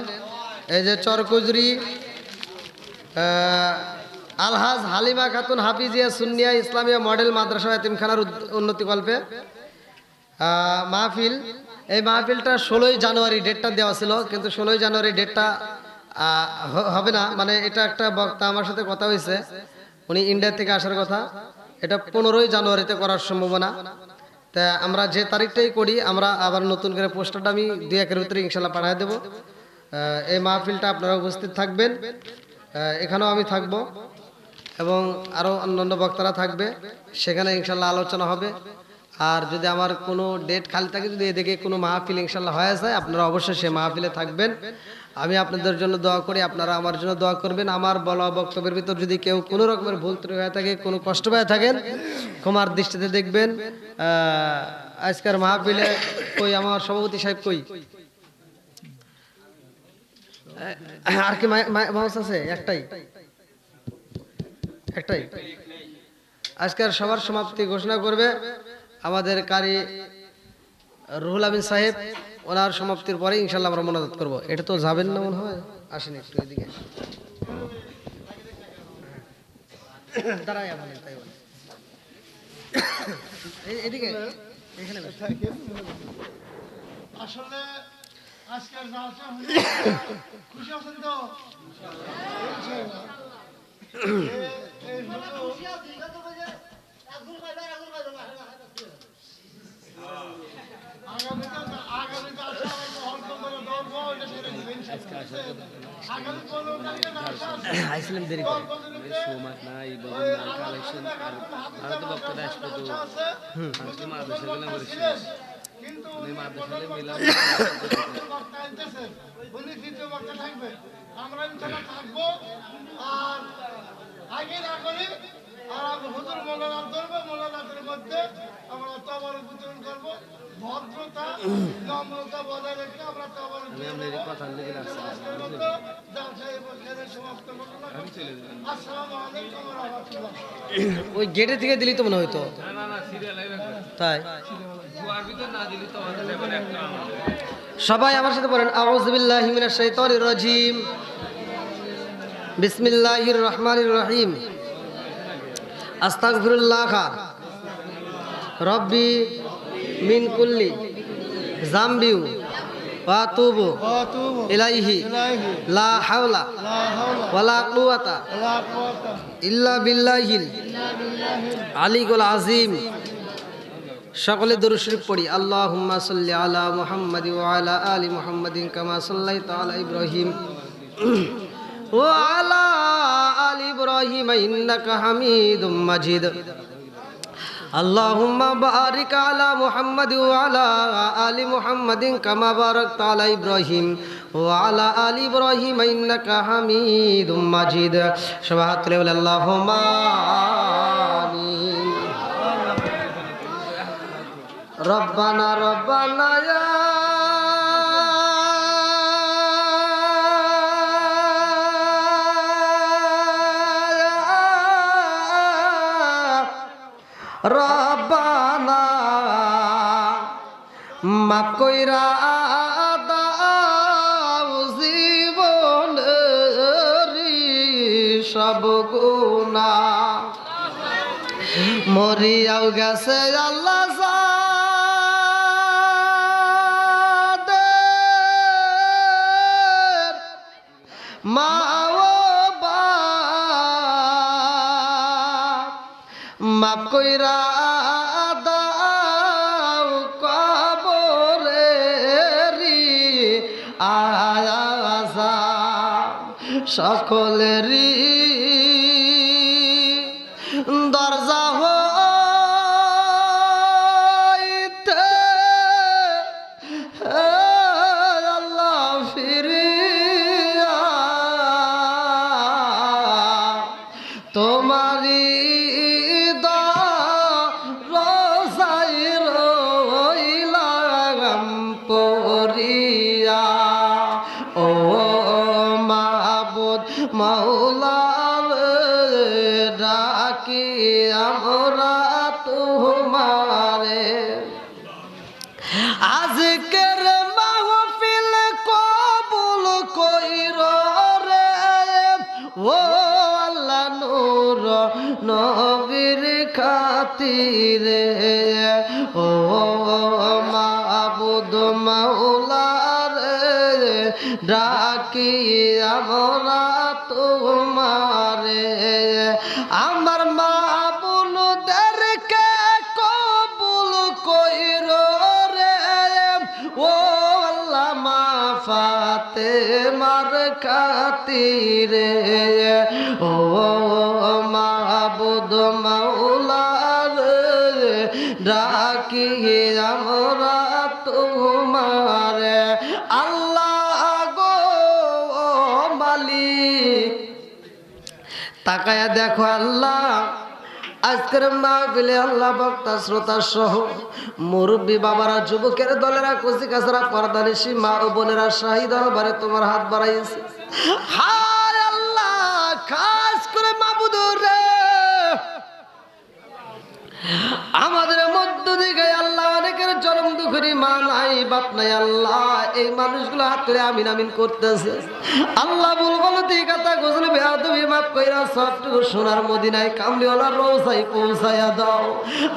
এই যে চরকুজরি আলহাজ হালিমা খাতুন হাফিজিয়া সুন্নিয়া ইসলামিয়া মডেল মাদ্রাসা এতিমখানার উন্নতিকল্পে মাহফিল। এই মাহফিলটা 16ই জানুয়ারি ডেটটা দেওয়া ছিল, কিন্তু 16ই জানুয়ারি ডেটটা হবে না। মানে এটা একটা বক্তা আমার সাথে কথা হয়েছে, উনি ইন্ডিয়া থেকে আসার কথা, এটা 15ই জানুয়ারিতে করার সম্ভাবনা। তা আমরা যে তারিখটাই করি, আমরা আবার নতুন করে পোস্টারটা আমি 2-1 ভিতরে ইনশাল্লাহ পাঠিয়ে দেবো। এই মাহফিলটা আপনারা উপস্থিত থাকবেন, এখানেও আমি থাকব এবং আরও অন্যান্য বক্তারা থাকবে, সেখানে ইনশাল্লাহ আলোচনা হবে। আর যদি আমার কোনো ডেট খালি থাকে, যদি এদিকে কোনো মাহফিল ইনশাল্লাহ হয়ে যায়, আপনারা অবশ্যই সে মাহফিলে থাকবেন। আমি আপনাদের জন্য দোয়া করি, আপনারা আমার জন্য দোয়া করবেন। আমার বলা বক্তব্যের ভিতর যদি কেউ কোনো রকমের ভুল ত্রুটি হয়ে থাকে, কোনো কষ্ট পেয়ে থাকেন, ক্ষমার দৃষ্টিতে দেখবেন। আজকের মাহফিলে কই আমার সভাপতি সাহেব কই? আর কি মাউস আছে? একটাই। আজকের সবার সমাপ্তি ঘোষণা করবে আমাদের কারি রুহুল আমিন সাহেব। ওনার সমাপ্তির পরে ইনশাল্লাহ আমরা মোনাজাত করবো। এটা তো যাবেন না মনে হয়, আসেন একটু এদিকে দাঁড়াই, তাই এদিকে এখানে আসলে আজকের জালসা খুশি আছেন তো? আইসলাম দেরি সময় নাই, কালেকশন আর তো বক্তাটা আসবে তো আজকে মাদ্রাসা গেলাম বলেছি, কিন্তু মাদ্রাসাতে মিলাম বক্তা আনতেছেন, উনি দ্বিতীয় বক্তা থাকবে, আমরা ইনশাআল্লাহ থাকবো। আর আগে না করি আর হুজুর মোলানাত ধরবো, মোলানাতের মধ্যে আমরা তবরক বিতরণ করবো। ভদ্রতা নম্রতা বজায় রেখে আমরা তবরক কথা লেগে আসছে। সমাপ্ত ঘটনা। আসসালামু আলাইকুম ওয়া রাহমাতুল্লাহ। ওই গেটে থেকে দিলি তো মনে হয়তো, তাই সবাই আমার সাথে বলেন, আউযু বিল্লাহি মিনাশ শাইতানির রাজীম, বিসমিল্লাহির রহমানির রহিম, আস্তাগফিরুল্লাহ রব্বি মিন কুল্লি যামবি ওয়া আতুবু ইলাইহি লা হাওলা ওয়ালা কুওয়াতা ইল্লা বিল্লাহিল আলিয়্যিল আযীম। সকলে দুরূদ শরীফ পড়ি। আল্লাহুম্মা সাল্লি আলা মুহাম্মাদি ওয়া আলা আলি মুহাম্মাদিন কামা সাল্লাইতা আলা ইব্রাহিম ওয়া আলা আলি ইব্রাহিম ইন্নাকা হামিদুম মাজিদ। আল্লাহুম্মা বারিক আলা মুহাম্মাদি ওয়া আলা আলি মুহাম্মাদিন কামা বারাকতা আলা ইব্রাহিম ওয়া আলা আলি ইব্রাহিম ইন্নাকা হামিদুম মাজিদ। সবাই হাত তুলে বলে আল্লাহুম্মা আমিন। রব্বানা রব্বানা ইয়া রব্বানা মাফ কইরা দাও জীবনের সব গুনাহ, মরিয়াও গেছে আল্লাহ যাদের মা ও বাপ, মাফ কইরা দাও কবরেরি আযাব, সকলেরই দরজা মাওলার ডাকি আমরা তোমারে আজকের মাহফিল কবুল কইর রে ও আল্লাহ নূর নবীর খাতিরে ও মাবুদ মাওলার ডাকি আমরা তোমারে আমার মাবুলদেরকে কবুল কইর রে ও আল্লাহ মা ফাতেমার খাতিরে ও মাবুদ মাওলার ডাকি আমরা তোমারে আল্লাহ গো মালিক তাকায়া দেখো আল্লাহ আজকের মাহফিলে আল্লাহ বক্তা শ্রোতা সহ মুরব্বী বাবারা যুবকের দলেরা কচি কাছরা পর্দানিশী মা ও বোনেরা শাহী দরবারে তোমার হাত বাড়াইছে হায় আল্লাহ খাস করে মাবুদ রে আমাদের মধ্য থেকে আল্লাহ অনেকের চরম দুঃখের মা নাই বাপ নাই আল্লাহ এই মানুষগুলো হাত ধরে আমিন আমিন করতেছে আল্লাহ ভুল গলতি কথা গজলে বেয়াদবি মাফ কইরা সবটুকু সোনার মদিনায় কামলিওয়ালার রওজায় পৌঁছায়া দাও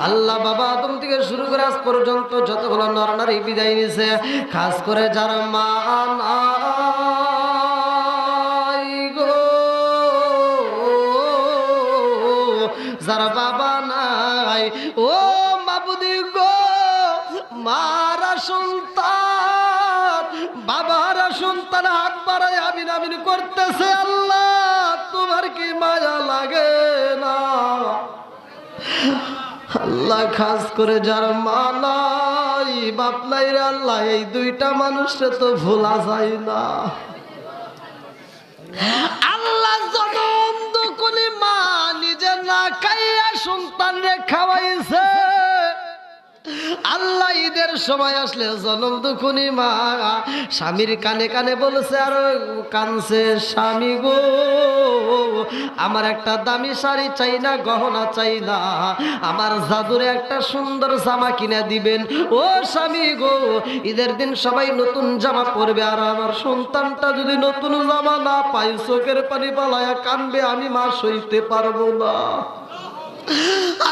আল্লাহ বাবা আদম থেকে শুরু করে আজ পর্যন্ত যতগুলো নরনারী বিদায় নিছে খাস করে যারা মা নাই গো যারা বাবা নাই ও মাবুদি গো মারা সন্তান বাবারা সন্তান হাত বাড়ায় আমিন আমিন করতেছে আল্লাহ তোমার কি মায়া লাগে না আল্লাহ খাস করে যার মা নাই বাপ নাই রে আল্লাহ এই দুইটা মানুষকে তো ভোলা যায় না আল্লাহ জনম দুকুনি মা নিজে না খাইয়া সন্তান রে খাওয়াইছে আল্লাহ ঈদের সময় আসলে জনম দুকুনি মা স্বামীর কানে কানে বলছে আর কানছে স্বামী গো আমার একটা দামি শাড়ি চাই না গহনা চাই না আমার জাদুরে একটা সুন্দর জামা কিনে দিবেন ও স্বামী গো ঈদের দিন সবাই নতুন জামা পরবে আর আমার সন্তানটা যদি নতুন জামা না পাই চোখের পানি পালায়া কানবে আমি মা সইতে পারবো না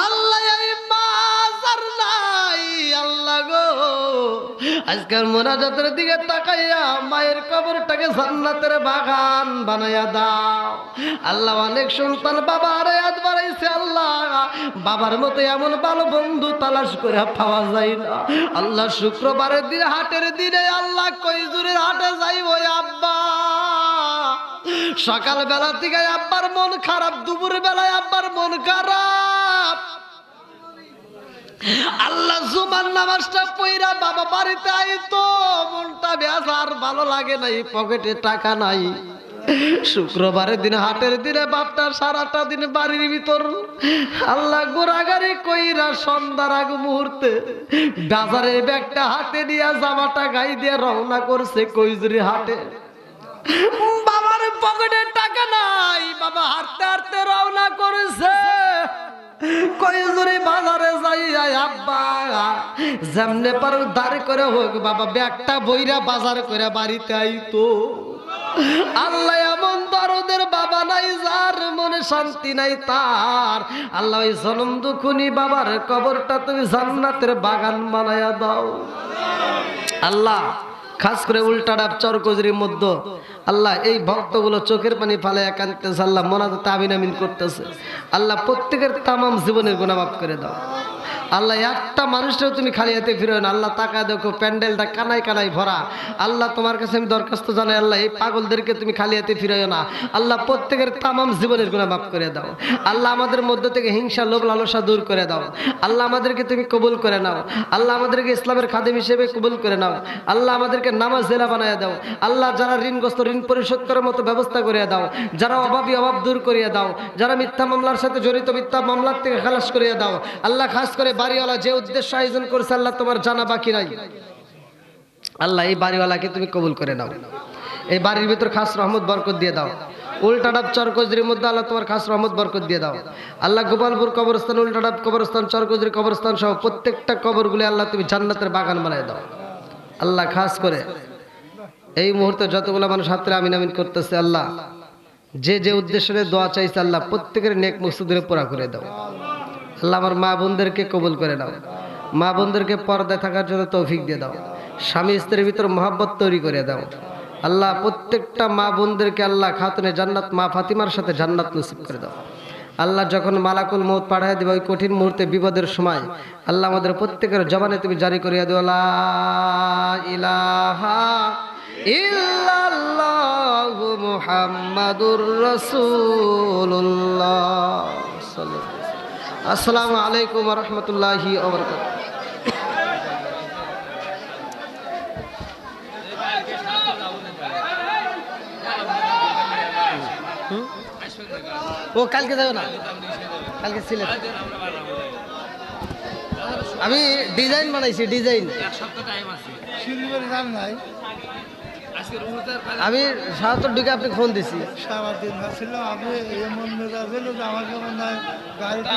আল্লাহ এই মাজার নাই আল্লাহ গো আজকাল মোনাজাতের দিকে তাকাইয়া মায়ের কবরটাকে জান্নাতের বাগান বানাইয়া দাও আল্লাহ অনেক সন্তান বাবার হাত বাড়াইছে আল্লাহ বাবার মতো এমন ভালো বন্ধু তালাশ করে পাওয়া যায় না আল্লাহ শুক্রবারের দিন হাটের দিনে আল্লাহ কইজুরের হাটে যাইব আব্বা সকাল বেলা থেকে আব্বার মন খারাপ দুপুর বেলায় আব্বার মন খারাপ আল্লাহ জুমার নামাজটা পইরা বাবা বাড়িতে আইতো মনটা বেজার ভালো লাগে নাই পকেটে টাকা নাই শুক্রবারের দিন হাটের দিনে বাপটা সারাটা দিন বাড়ির ভিতর আল্লাহ গোড়াগাড়ি কইরা সন্ধ্যার আগ মুহূর্তে বাজারে ব্যাগটা হাতে দিয়া জামাটা গাই দিয়ে রওনা করছে কইজুরি হাটে বাবার পকেটে টাকা নাই বাবা হাঁটতে হাঁটতে রওনা করেছে কইজুরি বাজারে যাই আব্বা যেমনে পারো দাঁড় করে হোক বাবা ব্যাগটা বইরা বাজার করে বাড়িতে আইতো আল্লাহ এমন দরদের বাবা নাই যার মনে শান্তি নাই তার আল্লাহ ওই জনম দুখুনি বাবার কবরটা তুমি জান্নাতের বাগান বানায়া দাও আল্লাহ খাস করে উল্টা ডাব চরকজরির মধ্যে আল্লাহ এই ভক্তগুলো চোখের পানি ফালাইয়া কাঁদতেছে আল্লাহ মোনাজাতে আমিন আমিন করতেছে আল্লাহ প্রত্যেকের তামাম জীবনের গুনাহ মাফ করে দাও আল্লাহ একটা মানুষটাও তুমি খালি হাতে ফিরো না আল্লাহ তাকা দেখো প্যান্ডেলটা কানায় কানায় ভরা আল্লাহ তোমার কাছে আমি দরখাস্ত জানাই আল্লাহ এই পাগলদেরকে তুমি খালি হাতে ফিরাইও না আল্লাহ প্রত্যেকের তামাম জীবনের গুনাহ মাফ করে দাও আল্লাহ আমাদের মধ্যে থেকে হিংসা লোভ লালসা দূর করে দাও আল্লাহ আমাদেরকে তুমি কবুল করে নাও আল্লাহ আমাদেরকে ইসলামের খাদেম হিসেবে কবুল করে নাও আল্লাহ আমাদেরকে নামাজ জেলা বানায় দাও আল্লাহ যারা ঋণগ্রস্ত ঋণ পরিশোধ করার মতো ব্যবস্থা করে দাও যারা অভাবী অভাব দূর করিয়ে দাও যারা মিথ্যা মামলার সাথে জড়িত মিথ্যা মামলার থেকে খালাস করিয়ে দাও আল্লাহ খাস করে বাড়িওয়ালা যে উদ্দেশ্য আয়োজন করছে আল্লাহ তোমার জানা বাকি নাই আল্লাহ এই বাড়িওয়ালাকে তুমি কবুল করে নাও এই বাড়ির ভিতর খাস রহমত বরকত দিয়ে দাও উল্টাডাব চরকজরির মধ্যে আল্লাহ তোমার খাস রহমত বরকত দিয়ে দাও আল্লাহ গোপালপুর কবরস্থান, উল্টাডাব কবরস্থান, চরকজরি কবরস্থান সহ প্রত্যেকটা কবরগুলি আল্লাহ তুমি জান্নাতের বাগান বানায় দাও আল্লাহ। খাস করে এই মুহূর্তে যতগুলো মানুষ হাতে আমিন আমিন করতেছে আল্লাহ, যে যে উদ্দেশ্যে দোয়া চাইছে আল্লাহ প্রত্যেকের নেক মকসুদের পুরা করে দাও আল্লাহ। আমার মা বোনদেরকে কবুল করে দাও, মা বোনদেরকে পর্দায় থাকার জন্য তৌফিক দিয়ে দাও, স্বামী স্ত্রীর ভিতর মহব্বত তৈরি করে দাও আল্লাহ। প্রত্যেকটা মা বোনদেরকে আল্লাহ খাতুনে জান্নাত মা ফাতিমার সাথে জান্নাত নসিব করে দাও আল্লাহ। যখন মালাকুল মউত পাঠিয়ে দেবে ওই কঠিন মুহূর্তে বিপদের সময় আল্লাহ আমাদের প্রত্যেকের জবানে তুমি জারি করিয়া দিও লা ইলাহা ইল্লাল্লাহু মুহাম্মাদুর রাসূলুল্লাহ। আসসালামু আলাইকুম ওয়া রাহমাতুল্লাহি ওয়া বারাকাতুহু। ও কালকে যাবে না, কালকে সিলেট আমি ডিজাইন বানাইছি, ডিজাইন শিলিগুড়ি যান নাই, আমি সারাতর দিকে আপনি ফোন দিছি সারাদিন ছিল, আপনি এমন মেজাজ হলো যে আমাকে মনে হয় গাড়িতে